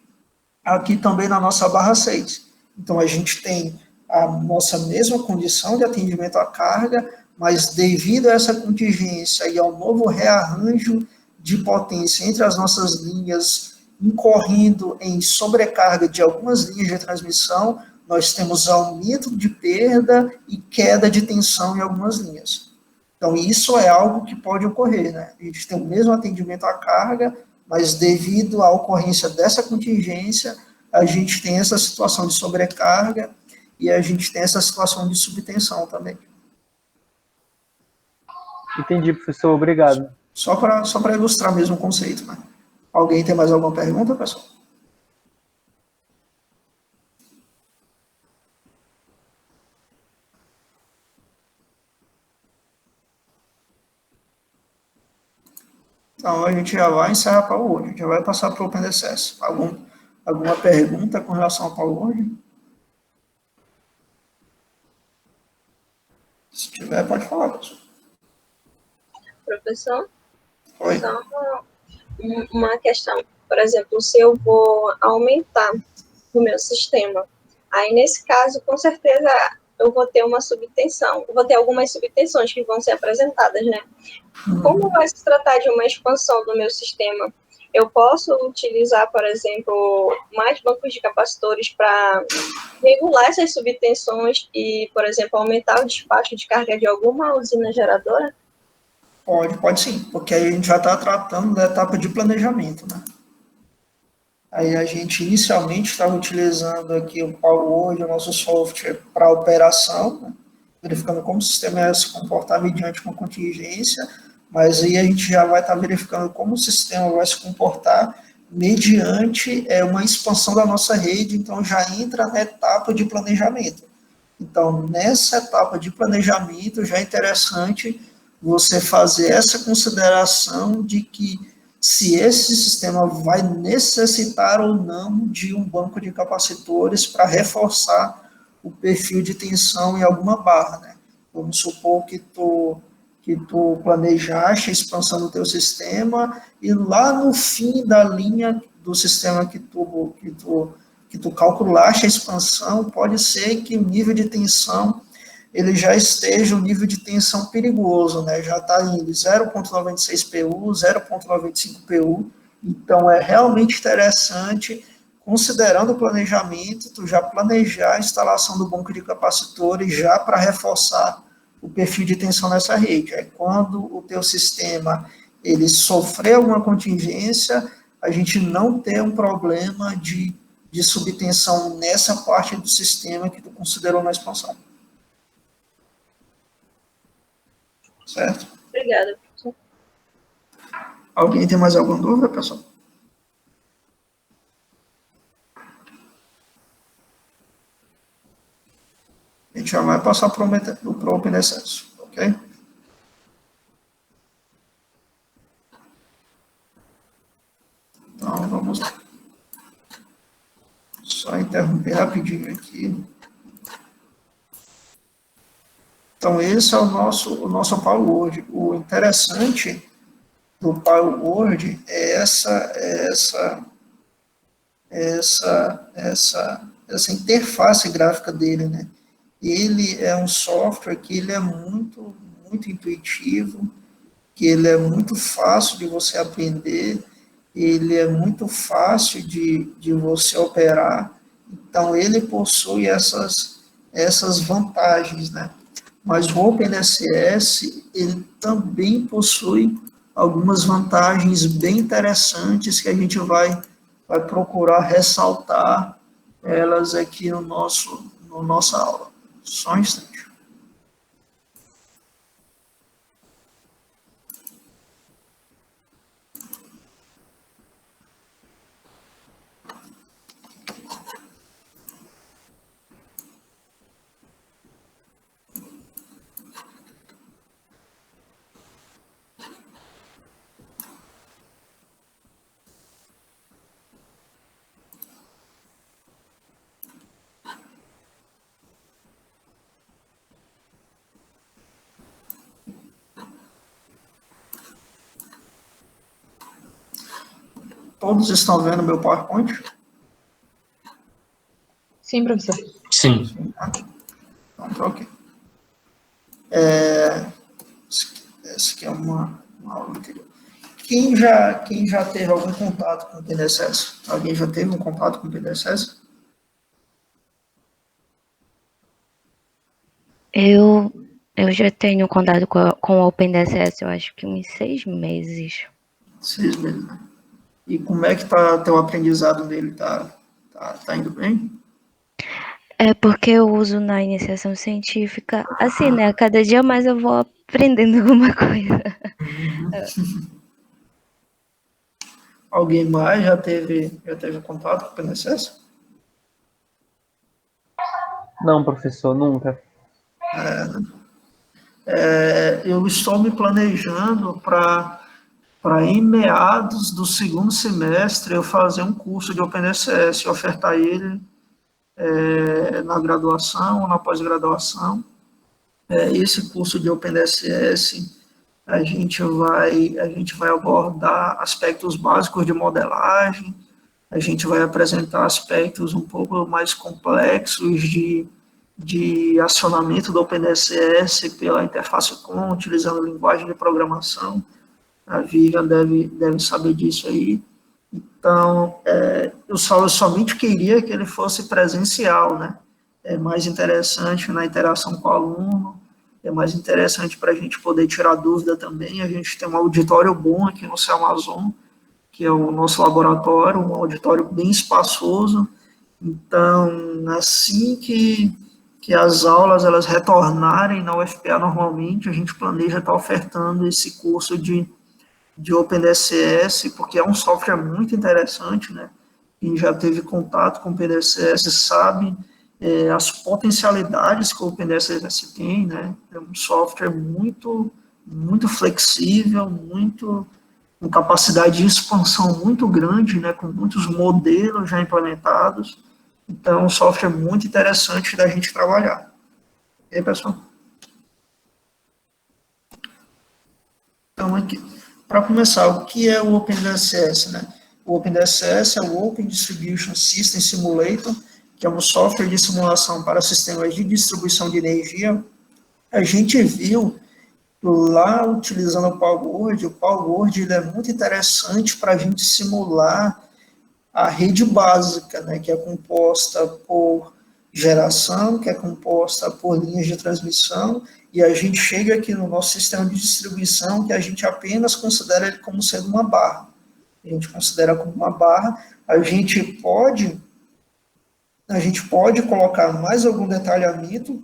aqui também na nossa barra 6. Então, a gente tem a nossa mesma condição de atendimento à carga, mas devido a essa contingência e ao novo rearranjo de potência entre as nossas linhas, incorrendo em sobrecarga de algumas linhas de transmissão, nós temos aumento de perda e queda de tensão em algumas linhas. Então, isso é algo que pode ocorrer, né? A gente tem o mesmo atendimento à carga, mas devido à ocorrência dessa contingência, a gente tem essa situação de sobrecarga e a gente tem essa situação de subtensão também. Entendi, professor. Obrigado. Só para ilustrar mesmo o conceito, né? Alguém tem mais alguma pergunta, pessoal? Então, a gente já vai encerrar para o hoje. A gente já vai passar para o OpenDCS. Alguma pergunta com relação ao PowerWord? Se tiver, pode falar, pessoal. Professor? Oi. Então, uma questão, por exemplo, se eu vou aumentar o meu sistema, aí nesse caso, com certeza, eu vou ter uma subtensão, vou ter algumas subtensões que vão ser apresentadas, né? Como vai se tratar de uma expansão do meu sistema? Eu posso utilizar, por exemplo, mais bancos de capacitores para regular essas subtensões e, por exemplo, aumentar o despacho de carga de alguma usina geradora? Pode sim, porque aí a gente já está tratando da etapa de planejamento, né? Aí a gente inicialmente estava utilizando aqui o PowerWord, o nosso software, para operação, né? Verificando como o sistema ia se comportar mediante uma contingência, mas aí a gente já vai estar verificando como o sistema vai se comportar mediante uma expansão da nossa rede, então já entra na etapa de planejamento. Então, nessa etapa de planejamento, já é interessante você fazer essa consideração de que se esse sistema vai necessitar ou não de um banco de capacitores para reforçar o perfil de tensão em alguma barra, né? Vamos supor que tu planejaste a expansão do teu sistema e lá no fim da linha do sistema que tu calculaste a expansão, pode ser que o nível de tensão ele já esteja um nível de tensão perigoso, né? Já está indo 0,96 PU, 0,95 PU, então é realmente interessante, considerando o planejamento, tu já planejar a instalação do banco de capacitores já para reforçar o perfil de tensão nessa rede. Aí quando o teu sistema ele sofrer alguma contingência, a gente não ter um problema de subtensão nessa parte do sistema que tu considerou na expansão. Certo? Obrigada, professor. Alguém tem mais alguma dúvida, pessoal? A gente já vai passar para o OpenSS, ok? Então, vamos lá. Só interromper rapidinho aqui. Então, esse é o nosso Power Word. O interessante do Power Word é essa interface gráfica dele, né? Ele é um software que ele é muito, muito intuitivo, que ele é muito fácil de você aprender, ele é muito fácil de você operar, então ele possui essas vantagens, né? Mas o OpenSS, ele também possui algumas vantagens bem interessantes que a gente vai procurar ressaltar elas aqui no nossa aula. Só um instante. Todos estão vendo meu PowerPoint? Sim, professor. Sim. Então, tá ok. Essa aqui é uma aula anterior. Quem já teve algum contato com o PDSS? Alguém já teve um contato com o PDSS? Eu já tenho contato com o OpenDSS, eu acho que uns 6 meses. 6 meses, né? E como é que tá teu aprendizado dele? Tá indo bem? É porque eu uso na iniciação científica, assim, né? Cada dia mais eu vou aprendendo alguma coisa. Alguém mais já teve contato com o PNSS? Não, professor, nunca. Eu estou me planejando para em meados do segundo semestre eu fazer um curso de OpenSS e ofertar ele na graduação ou na pós-graduação. Esse curso de OpenSS a gente vai abordar aspectos básicos de modelagem, a gente vai apresentar aspectos um pouco mais complexos de acionamento do OpenSS pela interface com, utilizando linguagem de programação. A Vivian deve saber disso aí. Então, eu somente queria que ele fosse presencial, né? É mais interessante na interação com o aluno, é mais interessante para a gente poder tirar dúvida também. A gente tem um auditório bom aqui no Céu Amazon, que é o nosso laboratório, um auditório bem espaçoso. Então, assim que as aulas elas retornarem na UFPA normalmente, a gente planeja estar ofertando esse curso de de OpenDCS, porque é um software muito interessante, né? Quem já teve contato com o OpenDCS sabe as potencialidades que o OpenDCS tem, né? É um software muito flexível, com capacidade de expansão muito grande, né? Com muitos modelos já implementados. Então, é um software muito interessante da gente trabalhar. E aí, pessoal? Então, aqui, para começar, o que é o OpenDCS, né? O OpenDCS é o Open Distribution System Simulator, que é um software de simulação para sistemas de distribuição de energia. A gente viu lá utilizando o PowerWord, ele é muito interessante para a gente simular a rede básica, né, que é composta por geração, que é composta por linhas de transmissão, e a gente chega aqui no nosso sistema de distribuição que a gente apenas considera ele como sendo uma barra. A gente considera como uma barra, a gente pode colocar mais algum detalhamento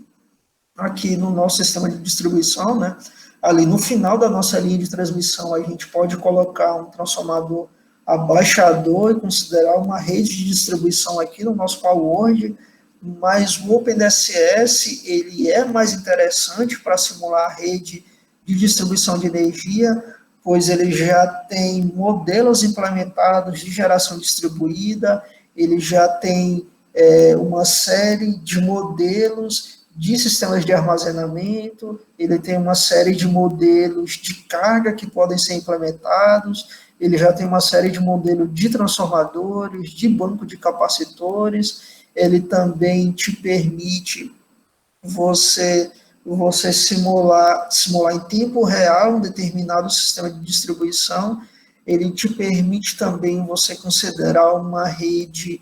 aqui no nosso sistema de distribuição, né? Ali no final da nossa linha de transmissão, a gente pode colocar um transformador abaixador e considerar uma rede de distribuição aqui no nosso PowerWord, mas o OpenDCS, ele é mais interessante para simular a rede de distribuição de energia, pois ele já tem modelos implementados de geração distribuída, ele já tem uma série de modelos de sistemas de armazenamento, ele tem uma série de modelos de carga que podem ser implementados, ele já tem uma série de modelos de transformadores, de banco de capacitores, ele também te permite você simular em tempo real um determinado sistema de distribuição, ele te permite também você considerar uma rede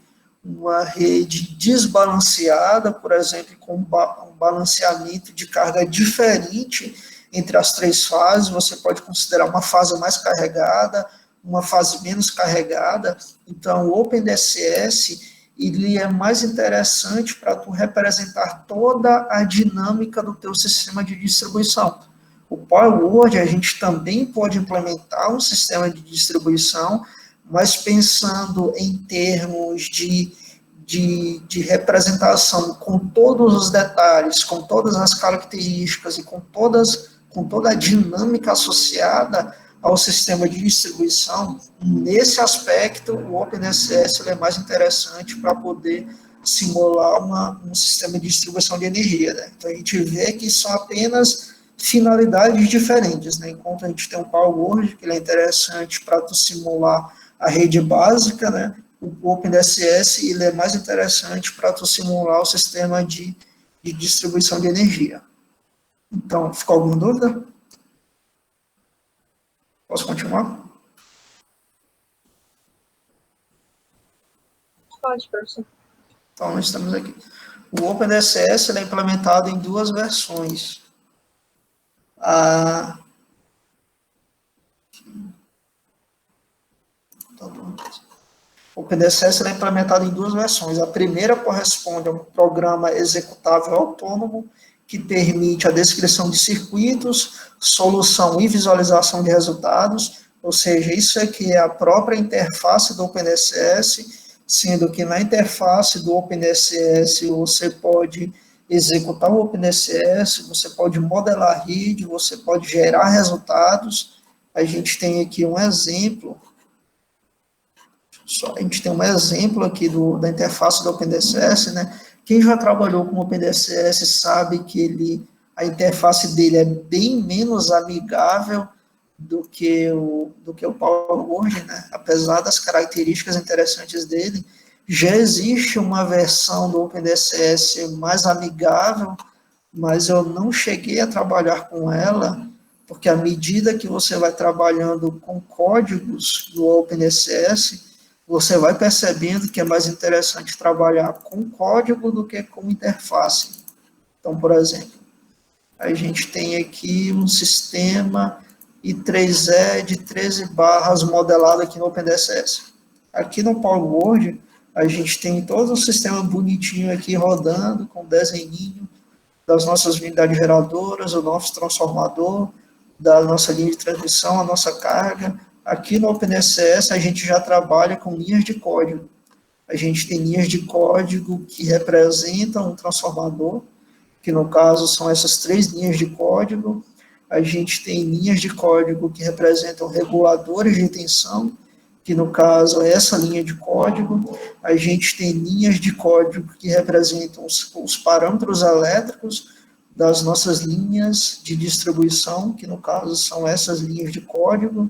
desbalanceada, por exemplo, com um balanceamento de carga diferente entre as três fases, você pode considerar uma fase mais carregada, uma fase menos carregada. Então, o OpenDCS, ele é mais interessante para tu representar toda a dinâmica do teu sistema de distribuição. O PowerWord, a gente também pode implementar um sistema de distribuição, mas pensando em termos de representação com todos os detalhes, com todas as características e com toda a dinâmica associada ao sistema de distribuição, nesse aspecto, o OpenDCS é mais interessante para poder simular um sistema de distribuição de energia. Né? Então, a gente vê que são apenas finalidades diferentes. Né? Enquanto a gente tem um PowerWord, que ele é interessante para tu simular a rede básica, né? O OpenDCS ele é mais interessante para tu simular o sistema de distribuição de energia. Então, ficou alguma dúvida? Posso continuar? Pode, professor. Então, nós estamos aqui. O OpenDCS ele é implementado em duas versões. O OpenDCS é implementado em duas versões. A primeira corresponde a um programa executável autônomo que permite a descrição de circuitos, solução e visualização de resultados, ou seja, isso aqui é a própria interface do OpenDCS, sendo que na interface do OpenDCS você pode executar o OpenDCS, você pode modelar a rede, você pode gerar resultados. A gente tem aqui um exemplo. A gente tem um exemplo aqui da interface do OpenDCS, né? Quem já trabalhou com o OpenDCS sabe que a interface dele é bem menos amigável do que o PowerWord, né? Apesar das características interessantes dele, já existe uma versão do OpenDCS mais amigável, mas eu não cheguei a trabalhar com ela, porque à medida que você vai trabalhando com códigos do OpenDCS, você vai percebendo que é mais interessante trabalhar com código do que com interface. Então, por exemplo, a gente tem aqui um sistema I3E de 13 barras modelado aqui no OpenDCS. Aqui no PowerWord, a gente tem todo o sistema bonitinho aqui rodando, com desenhinho das nossas unidades geradoras, o nosso transformador, da nossa linha de transmissão, a nossa carga. Aqui no OpenSS, a gente já trabalha com linhas de código. A gente tem linhas de código que representam um transformador, que no caso são essas 3 linhas de código. A gente tem linhas de código que representam reguladores de tensão, que no caso é essa linha de código. A gente tem linhas de código que representam os parâmetros elétricos das nossas linhas de distribuição, que no caso são essas linhas de código.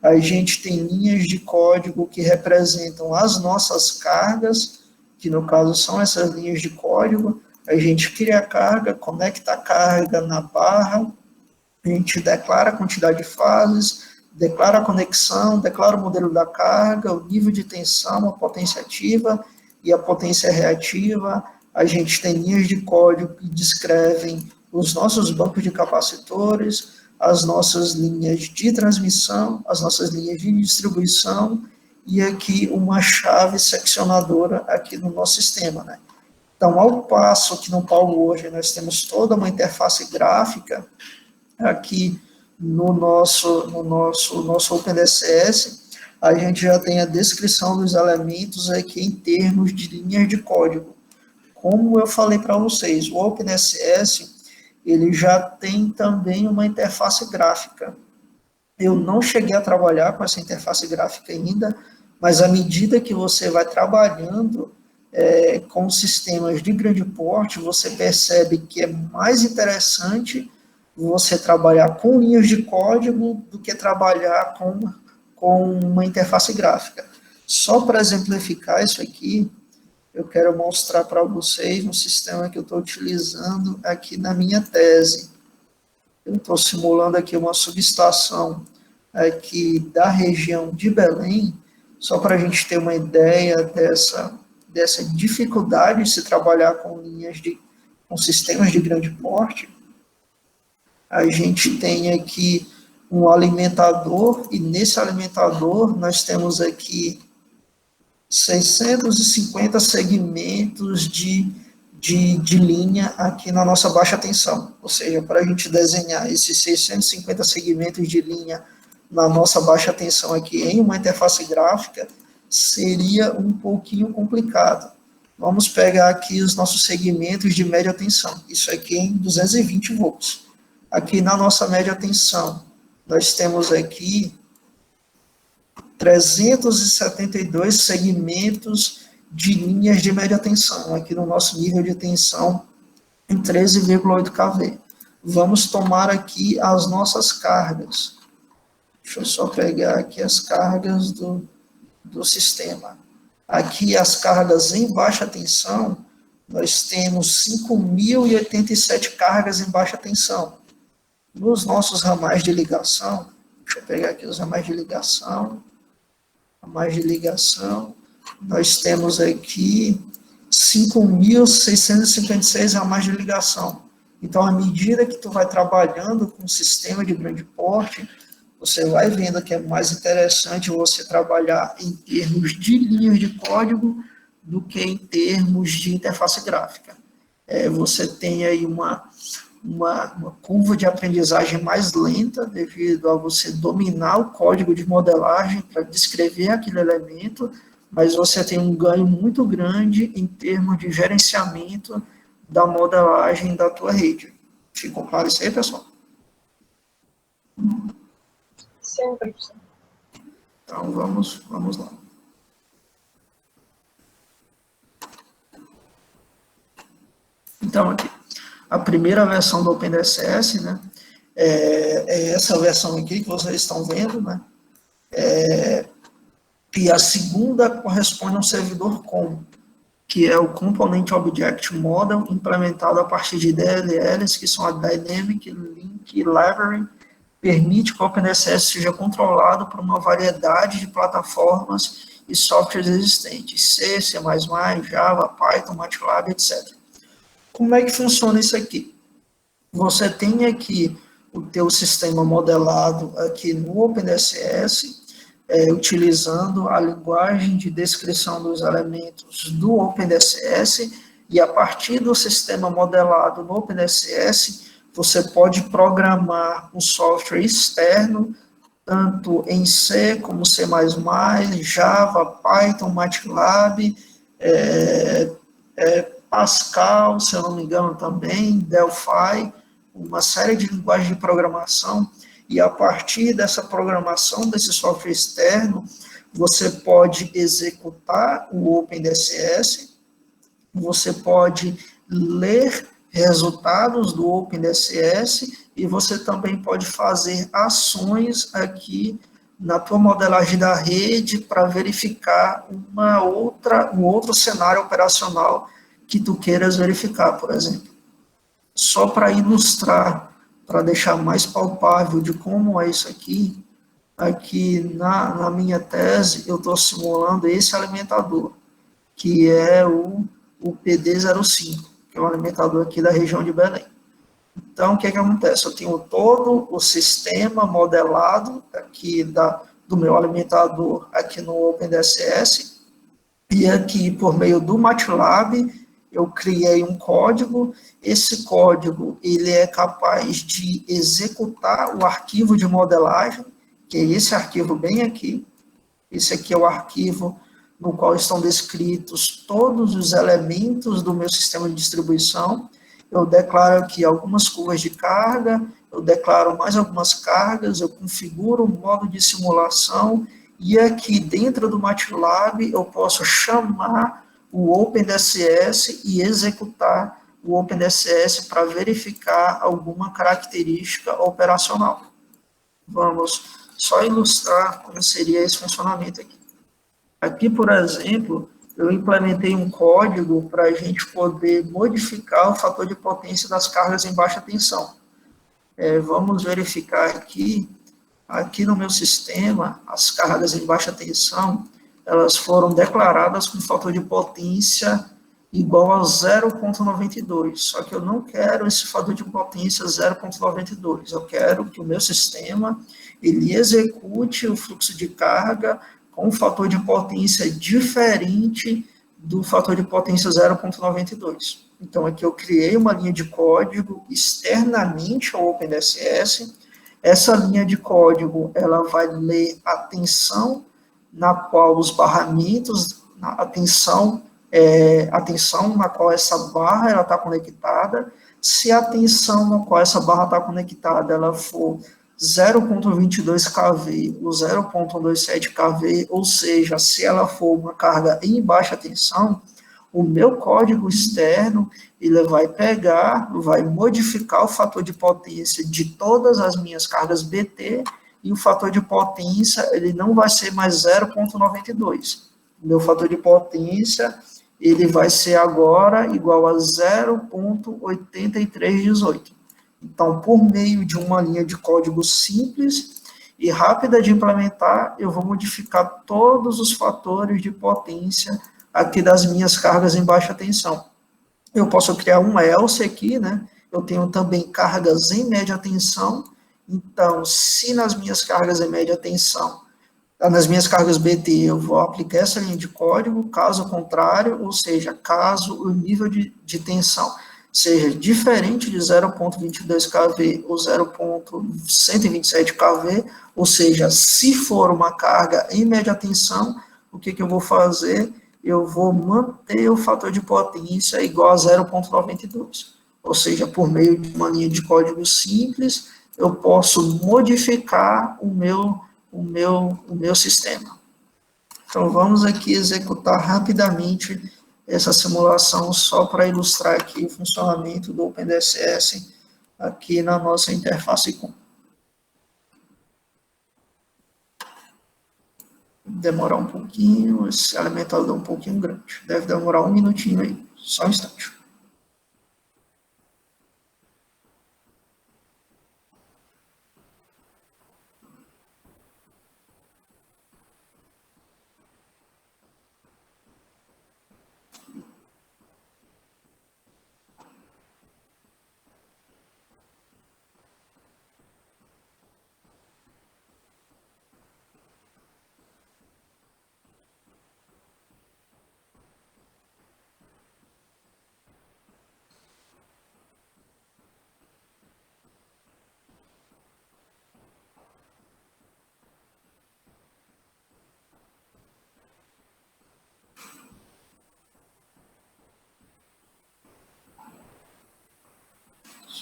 A gente tem linhas de código que representam as nossas cargas, que no caso são essas linhas de código. A gente cria a carga, conecta a carga na barra, a gente declara a quantidade de fases, declara a conexão, declara o modelo da carga, o nível de tensão, a potência ativa e a potência reativa. A gente tem linhas de código que descrevem os nossos bancos de capacitores, as nossas linhas de transmissão, as nossas linhas de distribuição e aqui uma chave seccionadora aqui no nosso sistema, né? Então, ao passo que no PowerWord nós temos toda uma interface gráfica, aqui no nosso OpenSS, a gente já tem a descrição dos elementos aqui em termos de linhas de código. Como eu falei para vocês, o OpenSS, ele já tem também uma interface gráfica. Eu não cheguei a trabalhar com essa interface gráfica ainda, mas à medida que você vai trabalhando com sistemas de grande porte, você percebe que é mais interessante você trabalhar com linhas de código do que trabalhar com uma interface gráfica. Só para exemplificar isso aqui, eu quero mostrar para vocês um sistema que eu estou utilizando aqui na minha tese. Eu estou simulando aqui uma subestação aqui da região de Belém, só para a gente ter uma ideia dessa dificuldade de se trabalhar com com sistemas de grande porte. A gente tem aqui um alimentador, e nesse alimentador nós temos aqui 650 segmentos de linha aqui na nossa baixa tensão. Ou seja, para a gente desenhar esses 650 segmentos de linha na nossa baixa tensão aqui em uma interface gráfica, seria um pouquinho complicado. Vamos pegar aqui os nossos segmentos de média tensão. Isso aqui em 220 volts. Aqui na nossa média tensão, nós temos aqui 372 segmentos de linhas de média tensão, aqui no nosso nível de tensão em 13,8 kV. Vamos tomar aqui as nossas cargas. Deixa eu só pegar aqui as cargas do sistema. Aqui as cargas em baixa tensão, nós temos 5.087 cargas em baixa tensão. Nos nossos ramais de ligação, deixa eu pegar aqui os ramais de ligação, nós temos aqui 5.656 ramais de ligação. Então, à medida que tu vai trabalhando com um sistema de grande porte, você vai vendo que é mais interessante você trabalhar em termos de linhas de código do que em termos de interface gráfica. Você tem aí uma curva de aprendizagem mais lenta devido a você dominar o código de modelagem para descrever aquele elemento, mas você tem um ganho muito grande em termos de gerenciamento da modelagem da tua rede. Ficou claro isso aí, pessoal? Sim, professor. Então, vamos lá. Então, aqui, a primeira versão do OpenSS, né, é essa versão aqui que vocês estão vendo, né, e a segunda corresponde a um servidor COM, que é o Component Object Model, implementado a partir de DLLs, que são a Dynamic Link Library, permite que o OpenSS seja controlado por uma variedade de plataformas e softwares existentes, C, C++, Java, Python, MATLAB, etc. Como é que funciona isso aqui? Você tem aqui o teu sistema modelado aqui no OpenSS, utilizando a linguagem de descrição dos elementos do OpenSS, e a partir do sistema modelado no OpenSS, você pode programar um software externo, tanto em C como C++, Java, Python, MATLAB, Pascal, se eu não me engano também, Delphi, uma série de linguagens de programação, e a partir dessa programação, desse software externo, você pode executar o OpenDCS, você pode ler resultados do OpenDCS e você também pode fazer ações aqui na tua modelagem da rede para verificar um outro cenário operacional que tu queiras verificar, por exemplo. Só para ilustrar, para deixar mais palpável de como é isso aqui, aqui na minha tese eu estou simulando esse alimentador, que é o PD05, que é um alimentador aqui da região de Belém. Então, o que acontece? Eu tenho todo o sistema modelado aqui do meu alimentador aqui no OpenDCS, e aqui, por meio do MATLAB, eu criei um código. Esse código ele é capaz de executar o arquivo de modelagem, que é esse arquivo bem aqui. Esse aqui é o arquivo no qual estão descritos todos os elementos do meu sistema de distribuição. Eu declaro aqui algumas curvas de carga, eu declaro mais algumas cargas, eu configuro o modo de simulação, e aqui dentro do MATLAB eu posso chamar o OpenDCS e executar o OpenDCS para verificar alguma característica operacional. Vamos só ilustrar como seria esse funcionamento aqui. Aqui, por exemplo, eu implementei um código para a gente poder modificar o fator de potência das cargas em baixa tensão. Vamos verificar aqui no meu sistema, as cargas em baixa tensão, elas foram declaradas com fator de potência igual a 0,92, só que eu não quero esse fator de potência 0,92, eu quero que o meu sistema, ele execute o fluxo de carga com um fator de potência diferente do fator de potência 0,92. Então, aqui eu criei uma linha de código externamente ao OpenDCS. Essa linha de código, ela vai ler a tensão na qual os barramentos, a tensão na qual essa barra está conectada. Se a tensão na qual essa barra está conectada ela for 0,22 kV ou 0,27 kV, ou seja, se ela for uma carga em baixa tensão, o meu código externo, ele vai pegar, vai modificar o fator de potência de todas as minhas cargas BT, e o fator de potência, ele não vai ser mais 0,92. O meu fator de potência, ele vai ser agora igual a 0,8318. Então, por meio de uma linha de código simples e rápida de implementar, eu vou modificar todos os fatores de potência aqui das minhas cargas em baixa tensão. Eu posso criar um else aqui, né? Eu tenho também cargas em média tensão. Então, se nas minhas cargas em média tensão, nas minhas cargas BT, eu vou aplicar essa linha de código, caso contrário, ou seja, caso o nível de tensão seja diferente de 0,22 kV ou 0,127 kV, ou seja, se for uma carga em média tensão, o que eu vou fazer? Eu vou manter o fator de potência igual a 0,92. Ou seja, por meio de uma linha de código simples, eu posso modificar o meu sistema. Então, vamos aqui executar rapidamente essa simulação só para ilustrar aqui o funcionamento do OpenDCS aqui na nossa interface com. Demorar um pouquinho, esse alimentador é um pouquinho grande. Deve demorar um minutinho aí, só um instante.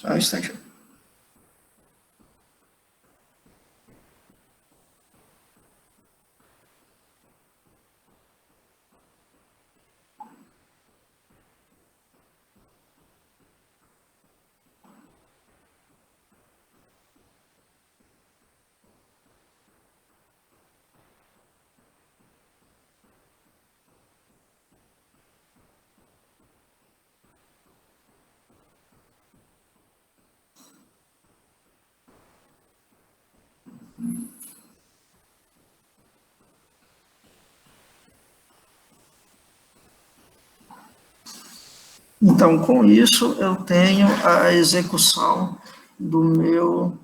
Só um instante. Então, com isso, eu tenho a execução do meu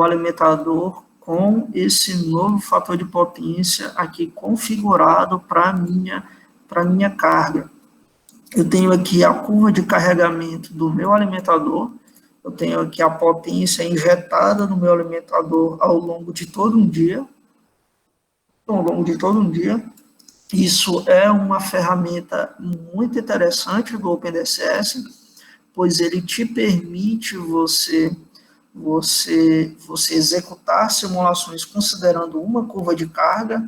alimentador com esse novo fator de potência aqui configurado para minha carga. Eu tenho aqui a curva de carregamento do meu alimentador, eu tenho aqui a potência injetada no meu alimentador ao longo de todo um dia. Isso é uma ferramenta muito interessante do OpenDCS, pois ele te permite você executar simulações considerando uma curva de carga.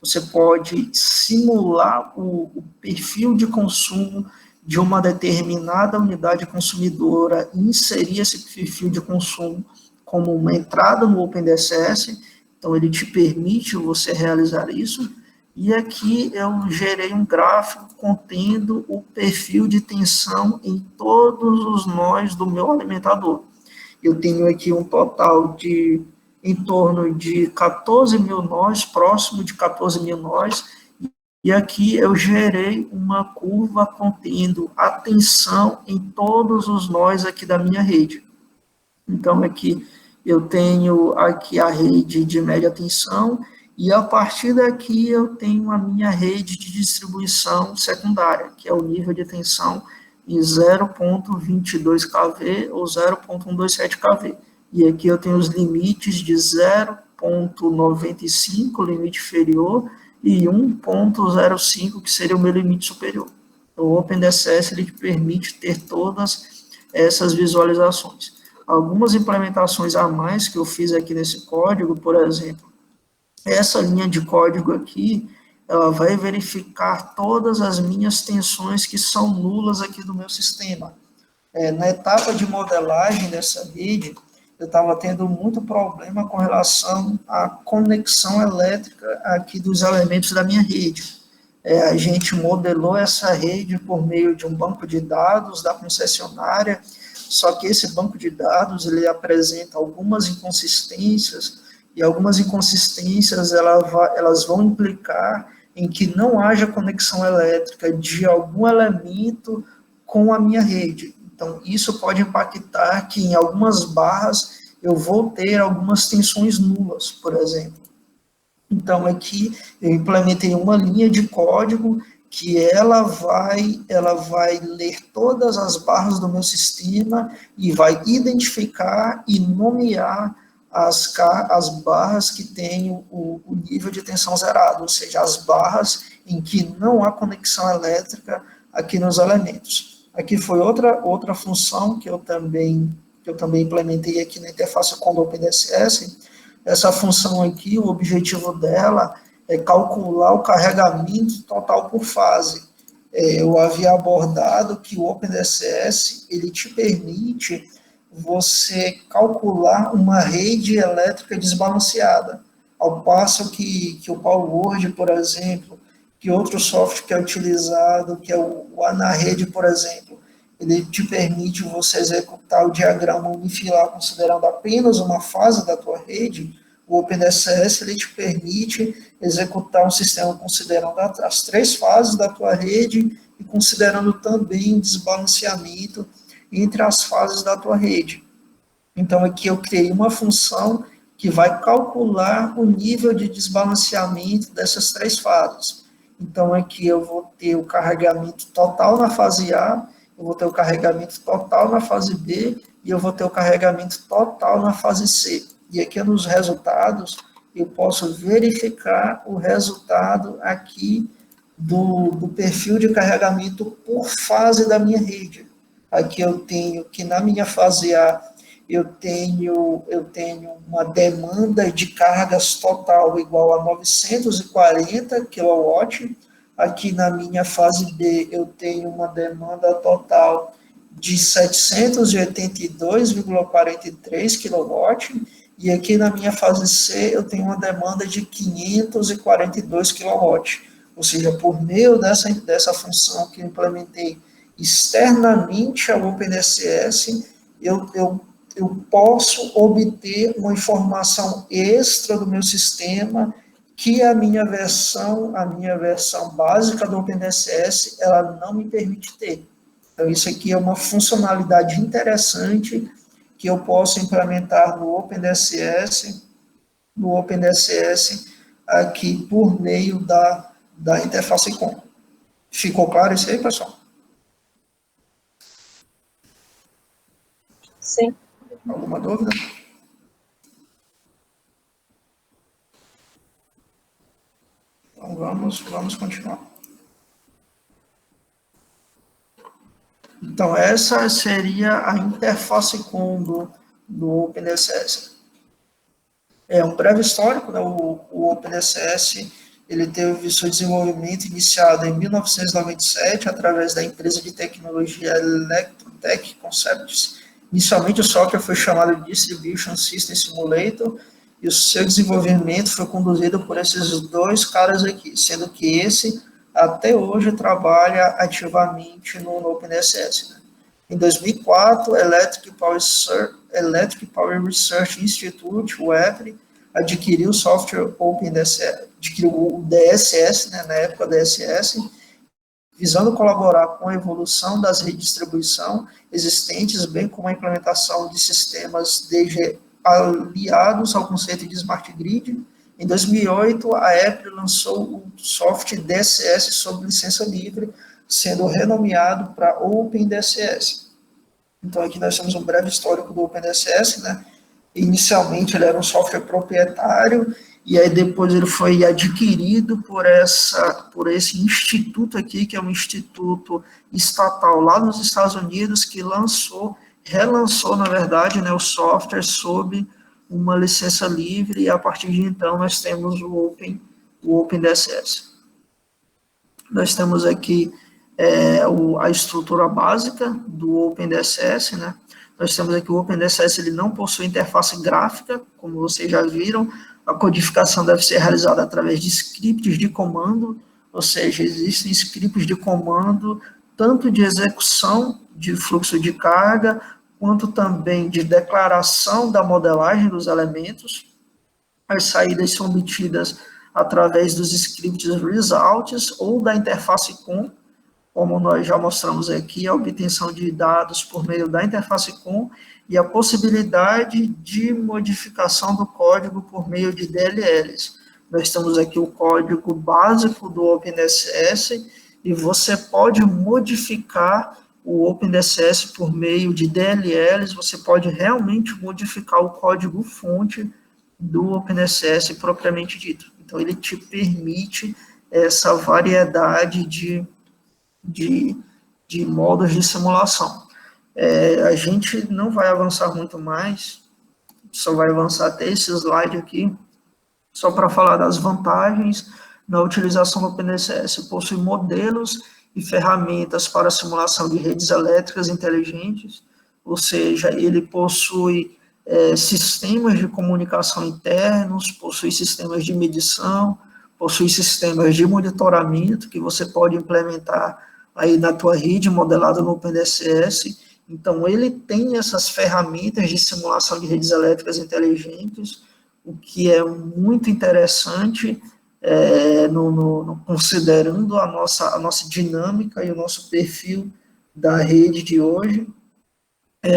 Você pode simular o perfil de consumo de uma determinada unidade consumidora e inserir esse perfil de consumo como uma entrada no OpenDCS. Então, ele te permite você realizar isso. E aqui eu gerei um gráfico contendo o perfil de tensão em todos os nós do meu alimentador. Eu tenho aqui um total de em torno de 14 mil nós, próximo de 14 mil nós, e aqui eu gerei uma curva contendo a tensão em todos os nós aqui da minha rede. Então, aqui eu tenho aqui a rede de média tensão, e a partir daqui eu tenho a minha rede de distribuição secundária, que é o nível de tensão em 0,22 kV ou 0,127 kV. E aqui eu tenho os limites de 0,95, limite inferior, e 1,05, que seria o meu limite superior. Então, o OpenDCS ele permite ter todas essas visualizações. Algumas implementações a mais que eu fiz aqui nesse código, por exemplo, essa linha de código aqui, ela vai verificar todas as minhas tensões que são nulas aqui do meu sistema. Na etapa de modelagem dessa rede, eu estava tendo muito problema com relação à conexão elétrica aqui dos elementos da minha rede. A gente modelou essa rede por meio de um banco de dados da concessionária, só que esse banco de dados ele apresenta algumas inconsistências, e algumas inconsistências elas vão implicar em que não haja conexão elétrica de algum elemento com a minha rede. Então, isso pode impactar que em algumas barras eu vou ter algumas tensões nulas, por exemplo. Então, aqui eu implementei uma linha de código que ela vai ler todas as barras do meu sistema e vai identificar e nomear as barras que têm o nível de tensão zerado, ou seja, as barras em que não há conexão elétrica aqui nos elementos. Aqui foi outra função que eu também implementei aqui na interface com o OpenDCS. Essa função aqui, o objetivo dela é calcular o carregamento total por fase. Eu havia abordado que o OpenDCS ele te permite você calcular uma rede elétrica desbalanceada, ao passo que o PowerWord, por exemplo, que outro software que é utilizado, que é o AnaRede, por exemplo, ele te permite você executar o diagrama unifilar considerando apenas uma fase da tua rede. O OpenDCS ele te permite executar um sistema considerando as 3 fases da tua rede e considerando também o desbalanceamento entre as fases da tua rede. Então, aqui eu criei uma função que vai calcular o nível de desbalanceamento dessas 3 fases. Então, aqui eu vou ter o carregamento total na fase A, eu vou ter o carregamento total na fase B, e eu vou ter o carregamento total na fase C. E aqui nos resultados, eu posso verificar o resultado aqui do perfil de carregamento por fase da minha rede. Aqui eu tenho que na minha fase A eu tenho uma demanda de cargas total igual a 940 kW. Aqui na minha fase B eu tenho uma demanda total de 782,43 kW. E aqui na minha fase C eu tenho uma demanda de 542 kW. Ou seja, por meio dessa função que eu implementei externamente ao OpenDSS, eu posso obter uma informação extra do meu sistema que a minha versão básica do OpenDSS, ela não me permite ter. Então, isso aqui é uma funcionalidade interessante que eu posso implementar no OpenDSS aqui por meio da interface com. Ficou claro isso aí, pessoal? Sim. Alguma dúvida? Então, vamos continuar. Então, essa seria a interface com do OpenDSS. É um breve histórico, né? O OpenDSS, ele teve seu desenvolvimento iniciado em 1997, através da empresa de tecnologia Electrotech Concepts. Inicialmente, o software foi chamado de Distribution System Simulator, e o seu desenvolvimento foi conduzido por esses dois caras aqui, sendo que esse, até hoje, trabalha ativamente no OpenDSS. Né? Em 2004, Electric Power Research Institute, o EPRI, adquiriu o software OpenDSS, adquiriu o DSS, né, na época DSS, visando colaborar com a evolução das redes de distribuição existentes, bem como a implementação de sistemas DG aliados ao conceito de Smart Grid. Em 2008, a Apple lançou o software DSS sob licença livre, sendo renomeado para OpenDSS. Então, aqui nós temos um breve histórico do OpenDSS, né? Inicialmente, ele era um software proprietário, e aí depois ele foi adquirido por esse instituto aqui, que é um instituto estatal lá nos Estados Unidos, que relançou, na verdade, né, o software sob uma licença livre, e a partir de então nós temos o OpenDSS. Nós temos aqui a estrutura básica do OpenDSS, né? Nós temos aqui o OpenDSS, ele não possui interface gráfica, como vocês já viram. A codificação deve ser realizada através de scripts de comando, ou seja, existem scripts de comando, tanto de execução de fluxo de carga, quanto também de declaração da modelagem dos elementos. As saídas são obtidas através dos scripts results ou da interface com, como nós já mostramos aqui, a obtenção de dados por meio da interface com e a possibilidade de modificação do código por meio de DLLs. Nós temos aqui o código básico do OpenDSS e você pode modificar o OpenDSS por meio de DLLs, você pode realmente modificar o código fonte do OpenDSS propriamente dito. Então, ele te permite essa variedade de modos de simulação. A gente não vai avançar muito mais, só vai avançar até esse slide aqui, só para falar das vantagens na utilização do OpenDSS. Possui modelos e ferramentas para simulação de redes elétricas inteligentes, ou seja, ele possui sistemas de comunicação internos, possui sistemas de medição, possui sistemas de monitoramento que você pode implementar aí na tua rede modelada no OpenDSS. Então, ele tem essas ferramentas de simulação de redes elétricas inteligentes, o que é muito interessante, considerando a nossa dinâmica e o nosso perfil da rede de hoje.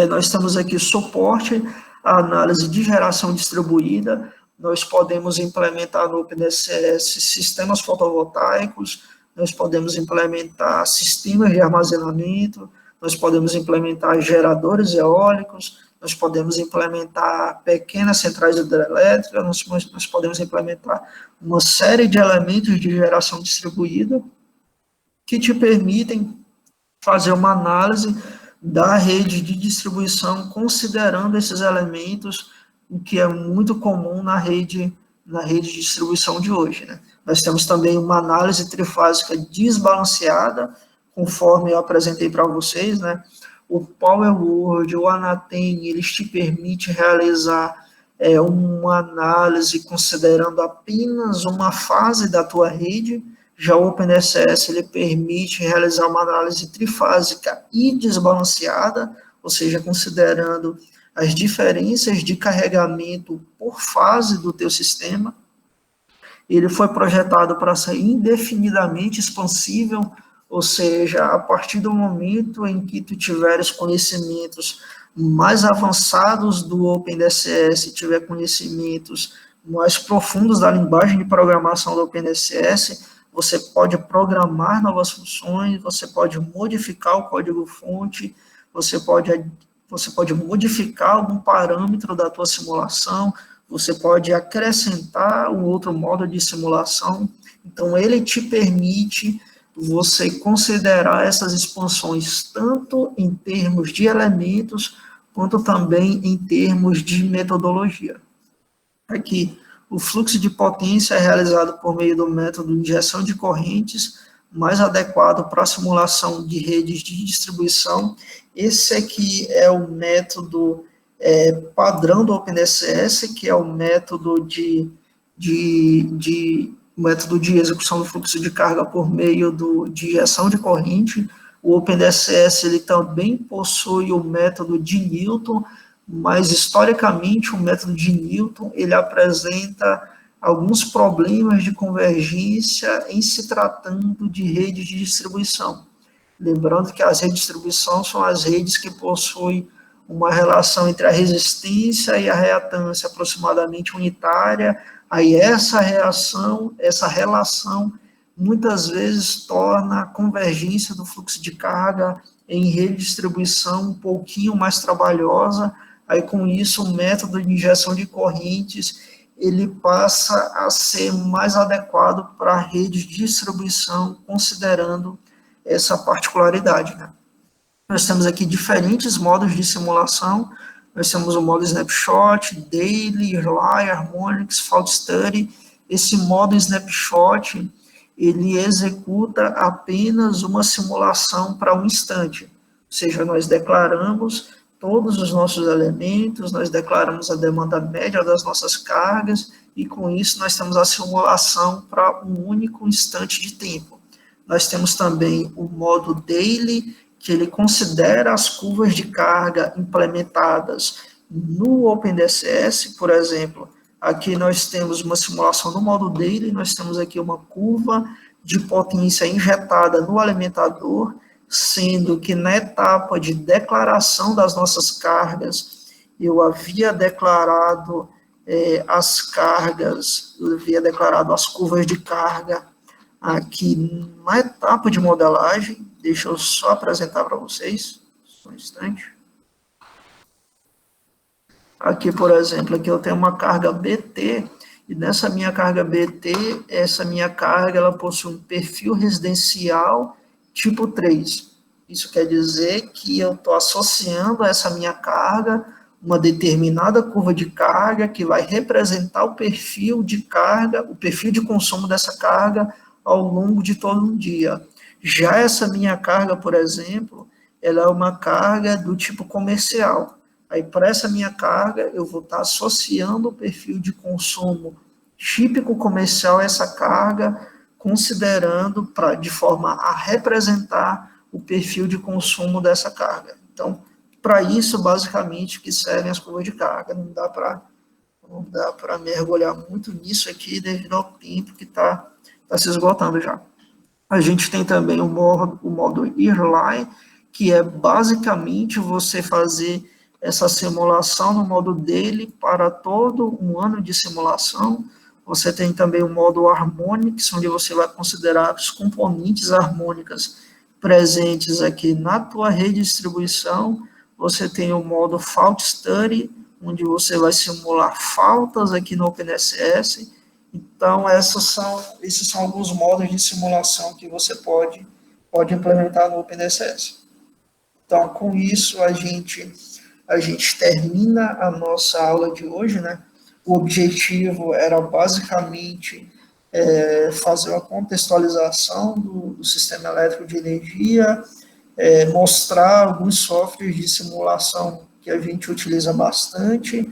Nós temos aqui suporte à análise de geração distribuída. Nós podemos implementar no OpenDSS sistemas fotovoltaicos, nós podemos implementar sistemas de armazenamento, nós podemos implementar geradores eólicos, nós podemos implementar pequenas centrais hidrelétricas, nós podemos implementar uma série de elementos de geração distribuída que te permitem fazer uma análise da rede de distribuição, considerando esses elementos, o que é muito comum na rede de distribuição de hoje, né? Nós temos também uma análise trifásica desbalanceada, conforme eu apresentei para vocês, né? O PowerWord, o Anatem, eles te permitem realizar uma análise considerando apenas uma fase da tua rede. Já o OpenSS, ele permite realizar uma análise trifásica e desbalanceada, ou seja, considerando as diferenças de carregamento por fase do teu sistema. Ele foi projetado para ser indefinidamente expansível, ou seja, a partir do momento em que tu tiveres conhecimentos mais avançados do OpenSS, tiver conhecimentos mais profundos da linguagem de programação do OpenSS, você pode programar novas funções, você pode modificar o código-fonte, você pode modificar algum parâmetro da tua simulação, você pode acrescentar um outro modo de simulação. Então, ele te permite você considerar essas expansões tanto em termos de elementos, quanto também em termos de metodologia. Aqui, o fluxo de potência é realizado por meio do método de injeção de correntes, mais adequado para a simulação de redes de distribuição. Esse aqui é o método padrão do OpenSS, que é o método de execução do fluxo de carga por meio de injeção de corrente. O OpenSS ele também possui o método de Newton, mas historicamente o método de Newton ele apresenta alguns problemas de convergência em se tratando de redes de distribuição. Lembrando que as redes de distribuição são as redes que possuem uma relação entre a resistência e a reatância aproximadamente unitária. Aí essa relação muitas vezes torna a convergência do fluxo de carga em rede de distribuição um pouquinho mais trabalhosa. Aí com isso o método de injeção de correntes ele passa a ser mais adequado para redes de distribuição, considerando essa particularidade, né? Nós temos aqui diferentes modos de simulação. Nós temos o modo Snapshot, Daily, Early, Harmonics, Fault Study. Esse modo Snapshot, ele executa apenas uma simulação para um instante. Ou seja, nós declaramos todos os nossos elementos, nós declaramos a demanda média das nossas cargas, e com isso nós temos a simulação para um único instante de tempo. Nós temos também o modo Daily, que ele considera as curvas de carga implementadas no OpenSS, por exemplo. Aqui nós temos uma simulação do modo Daily, nós temos aqui uma curva de potência injetada no alimentador, sendo que na etapa de declaração das nossas cargas, eu havia declarado as cargas, eu havia declarado as curvas de carga aqui na etapa de modelagem. Deixa eu só apresentar para vocês, só um instante. Aqui, por exemplo, aqui eu tenho uma carga BT, e nessa minha carga BT, essa minha carga, ela possui um perfil residencial tipo 3. Isso quer dizer que eu estou associando a essa minha carga uma determinada curva de carga que vai representar o perfil de carga, o perfil de consumo dessa carga ao longo de todo um dia. Já essa minha carga, por exemplo, ela é uma carga do tipo comercial. Aí, para essa minha carga, eu vou estar associando o perfil de consumo típico comercial a essa carga, considerando de forma a representar o perfil de consumo dessa carga. Então, para isso, basicamente, que servem as curvas de carga. Não dá para mergulhar muito nisso aqui, devido ao tempo que está se esgotando já. A gente tem também o modo Early, que é basicamente você fazer essa simulação no modo Daily para todo um ano de simulação. Você tem também o modo Harmonics, onde você vai considerar os componentes harmônicas presentes aqui na tua rede de distribuição. Você tem o modo Fault Study, onde você vai simular faltas aqui no OpenSS. Então, esses são alguns modos de simulação que você pode implementar no OpenSS. Então, com isso, a gente termina a nossa aula de hoje, né? O objetivo era basicamente fazer uma contextualização do sistema elétrico de energia, mostrar alguns softwares de simulação que a gente utiliza bastante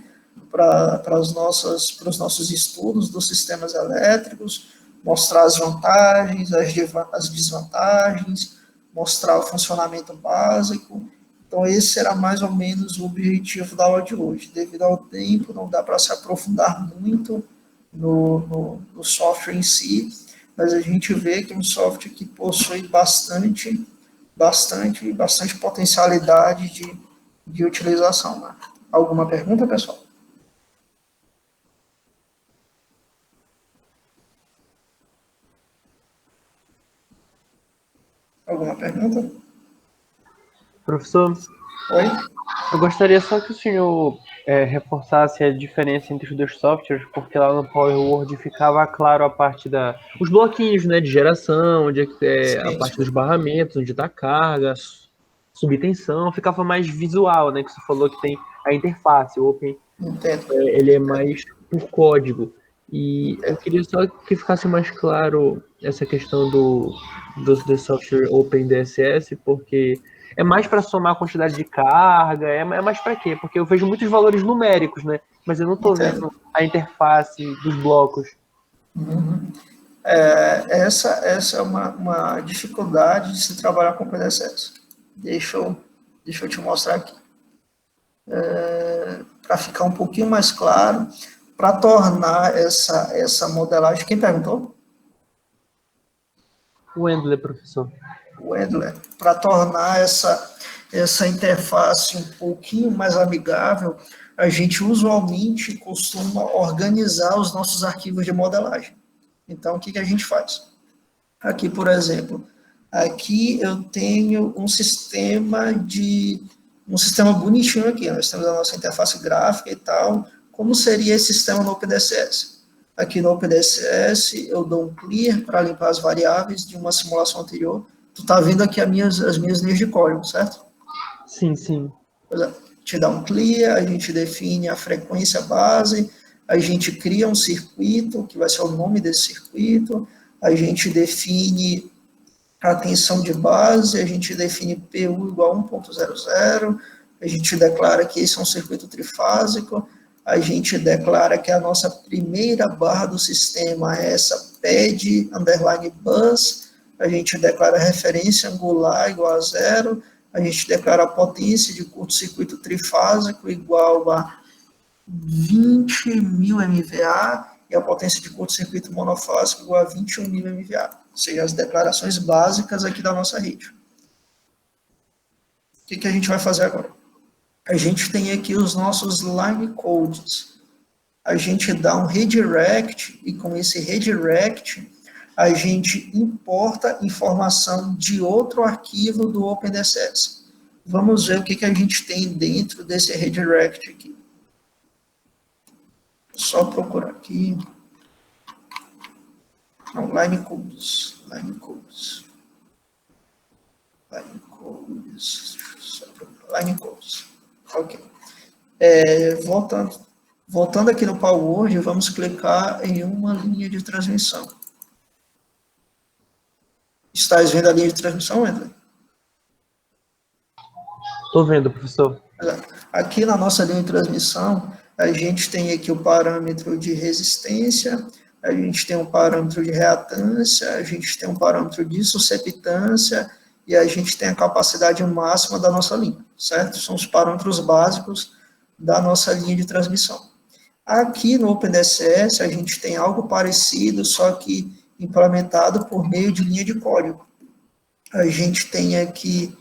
para os nossos estudos dos sistemas elétricos, mostrar as vantagens, as desvantagens, mostrar o funcionamento básico. Então, esse era mais ou menos o objetivo da aula de hoje. Devido ao tempo, não dá para se aprofundar muito no software em si, mas a gente vê que é um software que possui bastante potencialidade de utilização. Né? Alguma pergunta, pessoal? Alguma pergunta? Professor, Oi? eu gostaria só que o senhor reforçasse a diferença entre os dois softwares, porque lá no Power Word ficava claro a parte os bloquinhos, né, de geração, onde a parte dos barramentos, onde está a carga, subtensão, ficava mais visual, né, que você falou que tem a interface, o Open, ele é mais por código. E eu queria só que ficasse mais claro essa questão do software OpenDSS, porque é mais para somar a quantidade de carga, é mais para quê? Porque eu vejo muitos valores numéricos, né? Mas eu não estou vendo a interface dos blocos. Uhum. Essa é uma dificuldade de se trabalhar com OpenDSS. Deixa eu te mostrar aqui. Para ficar um pouquinho mais claro, para tornar essa modelagem... Quem perguntou? O Wendler, professor. O Wendler. Para tornar essa interface um pouquinho mais amigável, a gente usualmente costuma organizar os nossos arquivos de modelagem. Então, o que a gente faz? Aqui, por exemplo, aqui eu tenho um sistema bonitinho aqui. Nós temos a nossa interface gráfica e tal. Como seria esse sistema no OpenDSS? Aqui no OpenDSS, eu dou um clear para limpar as variáveis de uma simulação anterior. Tu está vendo aqui as minhas linhas de código, certo? Sim, sim. Pois é. Te dá um clear, a gente define a frequência base, a gente cria um circuito, que vai ser o nome desse circuito, a gente define a tensão de base, a gente define PU igual a 1.00, a gente declara que esse é um circuito trifásico, a gente declara que a nossa primeira barra do sistema é essa pad underline bus, a gente declara a referência angular igual a 0, a gente declara a potência de curto-circuito trifásico igual a 20.000 MVA e a potência de curto-circuito monofásico igual a 21.000 MVA. Ou seja, as declarações básicas aqui da nossa rede. O que a gente vai fazer agora? A gente tem aqui os nossos line codes. A gente dá um redirect e com esse redirect a gente importa informação de outro arquivo do OpenDSS. Vamos ver o que a gente tem dentro desse redirect aqui. Só procurar aqui. Não, line codes. Ok. Voltando aqui no Power Word, vamos clicar em uma linha de transmissão. Estás vendo a linha de transmissão, Wendler? Estou vendo, professor. Aqui na nossa linha de transmissão, a gente tem aqui o parâmetro de resistência, a gente tem um parâmetro de reatância, a gente tem um parâmetro de susceptância e a gente tem a capacidade máxima da nossa linha, certo? São os parâmetros básicos da nossa linha de transmissão. Aqui no OpenDSS, a gente tem algo parecido, só que implementado por meio de linha de código. A gente tem aqui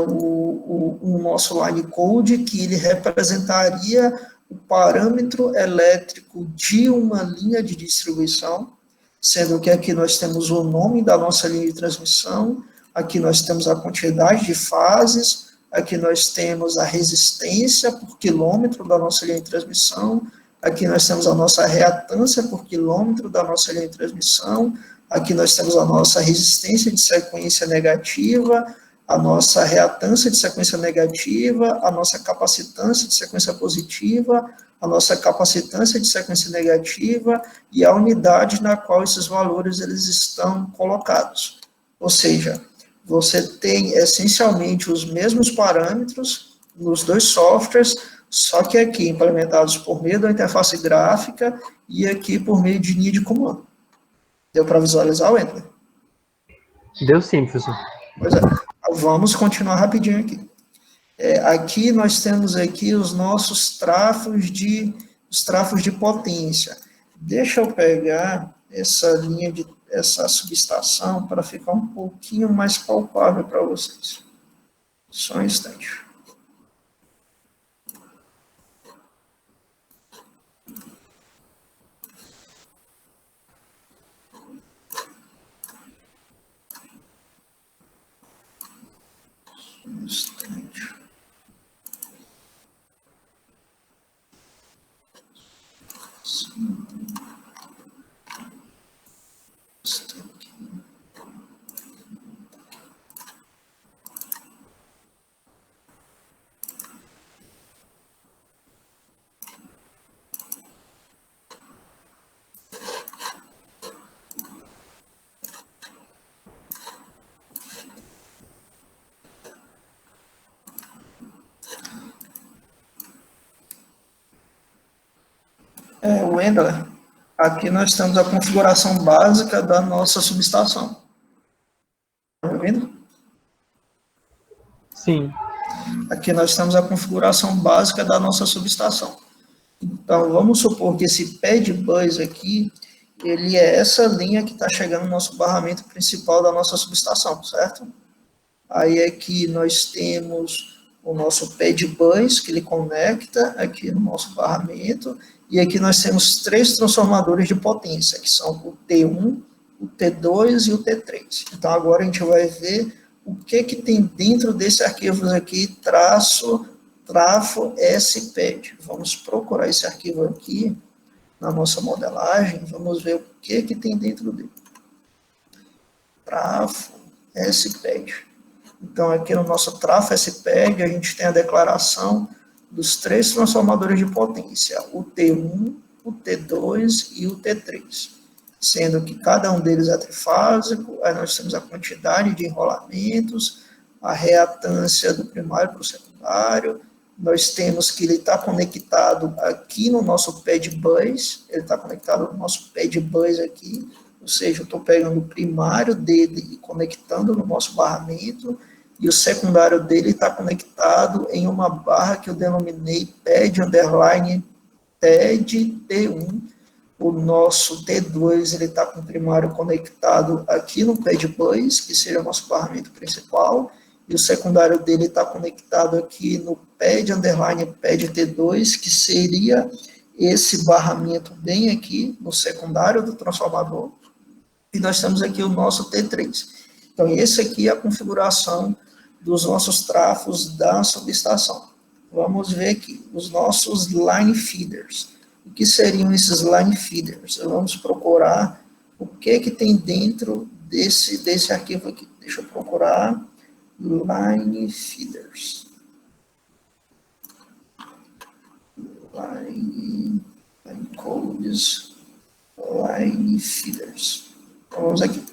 o nosso line code, que ele representaria o parâmetro elétrico de uma linha de distribuição, sendo que aqui nós temos o nome da nossa linha de transmissão, aqui nós temos a quantidade de fases, aqui nós temos a resistência por quilômetro da nossa linha de transmissão, aqui nós temos a nossa reatância por quilômetro da nossa linha de transmissão, aqui nós temos a nossa resistência de sequência negativa, a nossa reatância de sequência negativa, a nossa capacitância de sequência positiva, a nossa capacitância de sequência negativa e a unidade na qual esses valores eles estão colocados. Ou seja, você tem essencialmente os mesmos parâmetros nos dois softwares, só que aqui implementados por meio da interface gráfica e aqui por meio de linha de comando. Deu para visualizar, Wendler? Deu sim, professor. Pois é. Vamos continuar rapidinho aqui. Aqui nós temos aqui os nossos trafos de potência. Deixa eu pegar essa subestação para ficar um pouquinho mais palpável para vocês. Só um instante. Wendler, aqui nós temos a configuração básica da nossa subestação. Está me ouvindo? Sim. Aqui nós temos a configuração básica da nossa subestação. Então, vamos supor que esse pé de bus aqui, ele é essa linha que está chegando no nosso barramento principal da nossa subestação, certo? Aí aqui nós temos o nosso pé de bus, que ele conecta aqui no nosso barramento, e aqui nós temos 3 transformadores de potência, que são o T1, o T2 e o T3. Então, agora a gente vai ver o que tem dentro desse arquivo aqui, trafo SPED. Vamos procurar esse arquivo aqui na nossa modelagem, vamos ver o que tem dentro dele. Trafo SPED. Então, aqui no nosso trafo SPED, a gente tem a declaração dos 3 transformadores de potência, o T1, o T2 e o T3, sendo que cada um deles é trifásico. Aí nós temos a quantidade de enrolamentos, a reatância do primário para o secundário, nós temos que ele está conectado aqui no nosso pad bus, ele está conectado no nosso pad bus aqui, ou seja, eu estou pegando o primário dele e conectando no nosso barramento, e o secundário dele está conectado em uma barra que eu denominei pad underline pad T1. O nosso T2 ele está com o primário conectado aqui no pad bus, que seria o nosso barramento principal, e o secundário dele está conectado aqui no pad underline pad T2, que seria esse barramento bem aqui no secundário do transformador, e nós temos aqui o nosso T3. Então, esse aqui é a configuração dos nossos trafos da subestação. Vamos ver aqui, os nossos line feeders. O que seriam esses line feeders? Vamos procurar o que tem dentro desse arquivo aqui. Deixa eu procurar line feeders. Line codes, line feeders. Então, vamos aqui.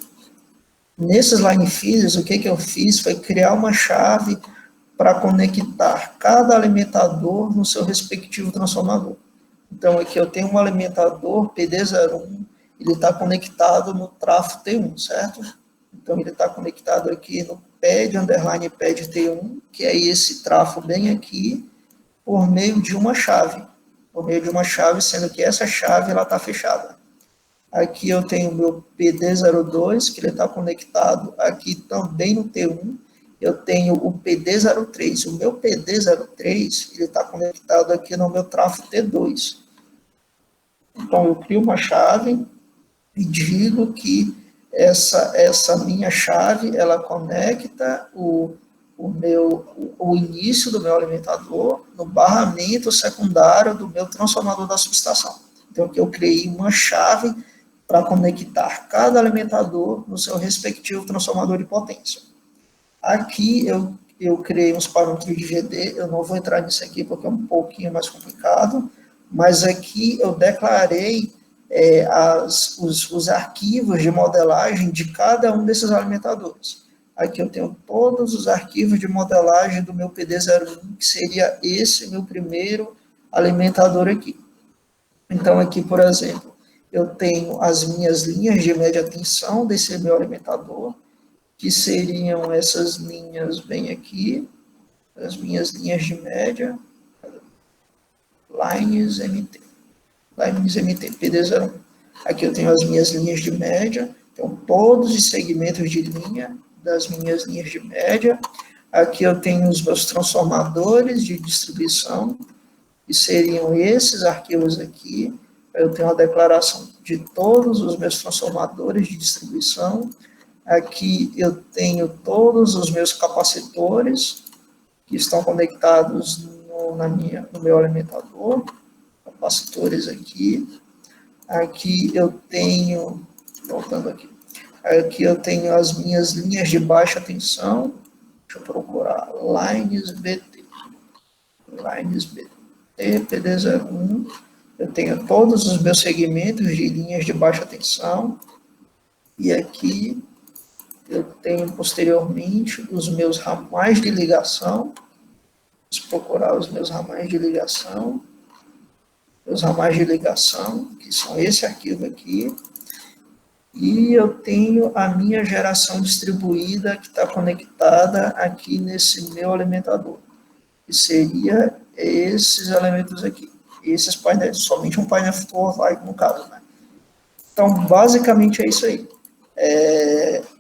Nesses line feeders, o que eu fiz foi criar uma chave para conectar cada alimentador no seu respectivo transformador. Então, aqui eu tenho um alimentador PD01, ele está conectado no trafo T1, certo? Então, ele está conectado aqui no pad underline pad T1, que é esse trafo bem aqui, por meio de uma chave. Por meio de uma chave, sendo que essa chave está fechada. Aqui eu tenho o meu PD02, que ele está conectado aqui também no T1. Eu tenho o PD03. O meu PD03, ele está conectado aqui no meu trafo T2. Então, eu crio uma chave e digo que essa minha chave, ela conecta o início do meu alimentador no barramento secundário do meu transformador da subestação. Então, aqui eu criei uma chave para conectar cada alimentador no seu respectivo transformador de potência. Aqui eu criei uns parâmetros de GD, eu não vou entrar nisso aqui porque é um pouquinho mais complicado, mas aqui eu declarei os arquivos de modelagem de cada um desses alimentadores. Aqui eu tenho todos os arquivos de modelagem do meu PD01, que seria esse meu primeiro alimentador aqui. Então, aqui, por exemplo, eu tenho as minhas linhas de média tensão desse meu alimentador, que seriam essas linhas bem aqui, as minhas linhas de média, lines MT, PD01. Aqui eu tenho as minhas linhas de média, então todos os segmentos de linha das minhas linhas de média. Aqui eu tenho os meus transformadores de distribuição, que seriam esses arquivos aqui. Eu tenho a declaração de todos os meus transformadores de distribuição. Aqui eu tenho todos os meus capacitores que estão conectados no meu alimentador, capacitores aqui. Aqui eu tenho, voltando aqui eu tenho as minhas linhas de baixa tensão. Deixa eu procurar, lines BT, PD01. Eu tenho todos os meus segmentos de linhas de baixa tensão. E aqui eu tenho posteriormente os meus ramais de ligação. Vamos procurar os meus ramais de ligação. Os ramais de ligação, que são esse arquivo aqui. E eu tenho a minha geração distribuída, que está conectada aqui nesse meu alimentador, que seria esses elementos aqui. Esses painéis, somente um painel fotovoltaico no caso, né? Então, basicamente é isso aí.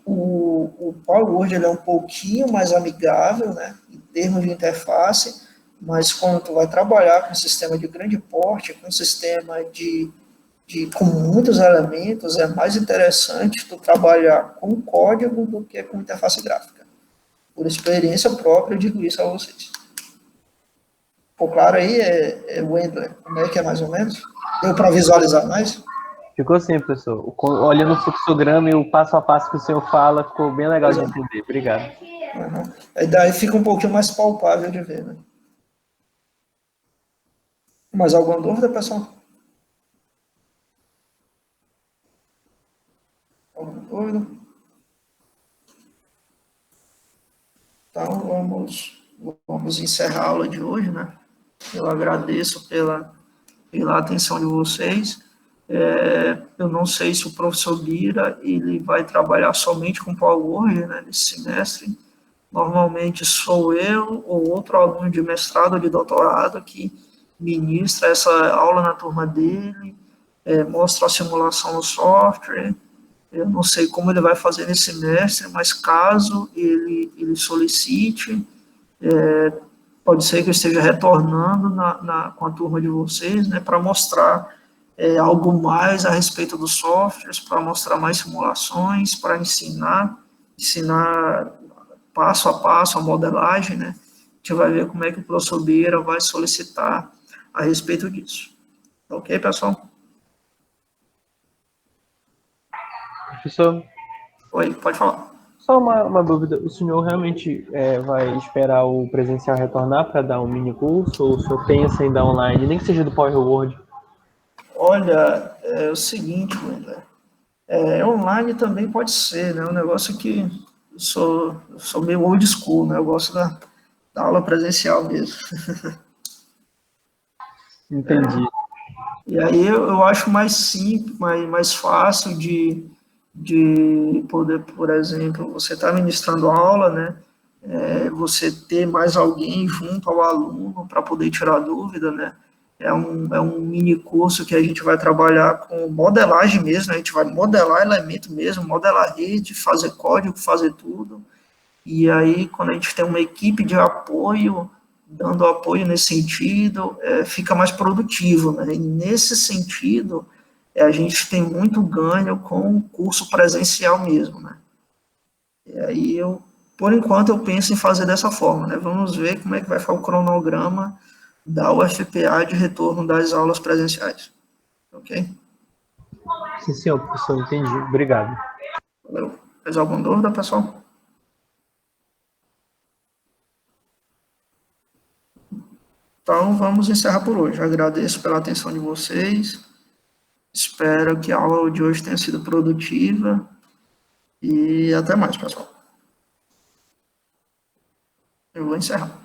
O PowerWord ele é um pouquinho mais amigável, né, em termos de interface, mas quando tu vai trabalhar com um sistema de grande porte, com um sistema com muitos elementos, é mais interessante tu trabalhar com código do que com interface gráfica. Por experiência própria, eu digo isso a vocês. Ficou claro aí, Wendler, como é que é mais ou menos? Deu para visualizar mais? Ficou sim, professor. Olhando o fluxograma e o passo a passo que o senhor fala, ficou bem legal de entender. Obrigado. Uhum. Aí daí fica um pouquinho mais palpável de ver, né? Mais alguma dúvida, pessoal? Alguma dúvida? Então, vamos encerrar a aula de hoje, né? Eu agradeço pela atenção de vocês. Eu não sei se o professor Bira ele vai trabalhar somente com PowerWord, né, nesse semestre. Normalmente sou eu ou outro aluno de mestrado ou de doutorado que ministra essa aula na turma dele, mostra a simulação no software. Eu não sei como ele vai fazer nesse semestre, mas caso ele solicite, pode ser que eu esteja retornando com a turma de vocês, né, para mostrar algo mais a respeito dos softwares, para mostrar mais simulações, para ensinar passo a passo a modelagem, né? A gente vai ver como é que o professor Beira vai solicitar a respeito disso. Ok, pessoal? Professor? Oi, pode falar. Só uma dúvida. O senhor realmente vai esperar o presencial retornar para dar um mini curso, ou o senhor pensa em dar online, nem que seja do PowerWord? Olha, é o seguinte, Wendler, online também pode ser, né? Um negócio que eu sou meio old school, né? Eu gosto da aula presencial mesmo. Entendi. E aí eu acho mais simples, mais fácil de poder, por exemplo, você está ministrando aula, né? Você ter mais alguém junto ao aluno para poder tirar dúvida, né? É um mini curso que a gente vai trabalhar com modelagem mesmo, né? A gente vai modelar elemento mesmo, modelar rede, fazer código, fazer tudo. E aí, quando a gente tem uma equipe de apoio, dando apoio nesse sentido, fica mais produtivo, né? E nesse sentido, a gente tem muito ganho com o curso presencial mesmo, né? E aí, por enquanto, eu penso em fazer dessa forma, né? Vamos ver como é que vai ficar o cronograma da UFPA de retorno das aulas presenciais. Ok? Sim, senhor, professor, entendi. Obrigado. Valeu. Mais alguma dúvida, pessoal? Então, vamos encerrar por hoje. Agradeço pela atenção de vocês. Espero que a aula de hoje tenha sido produtiva. E até mais, pessoal. Eu vou encerrar.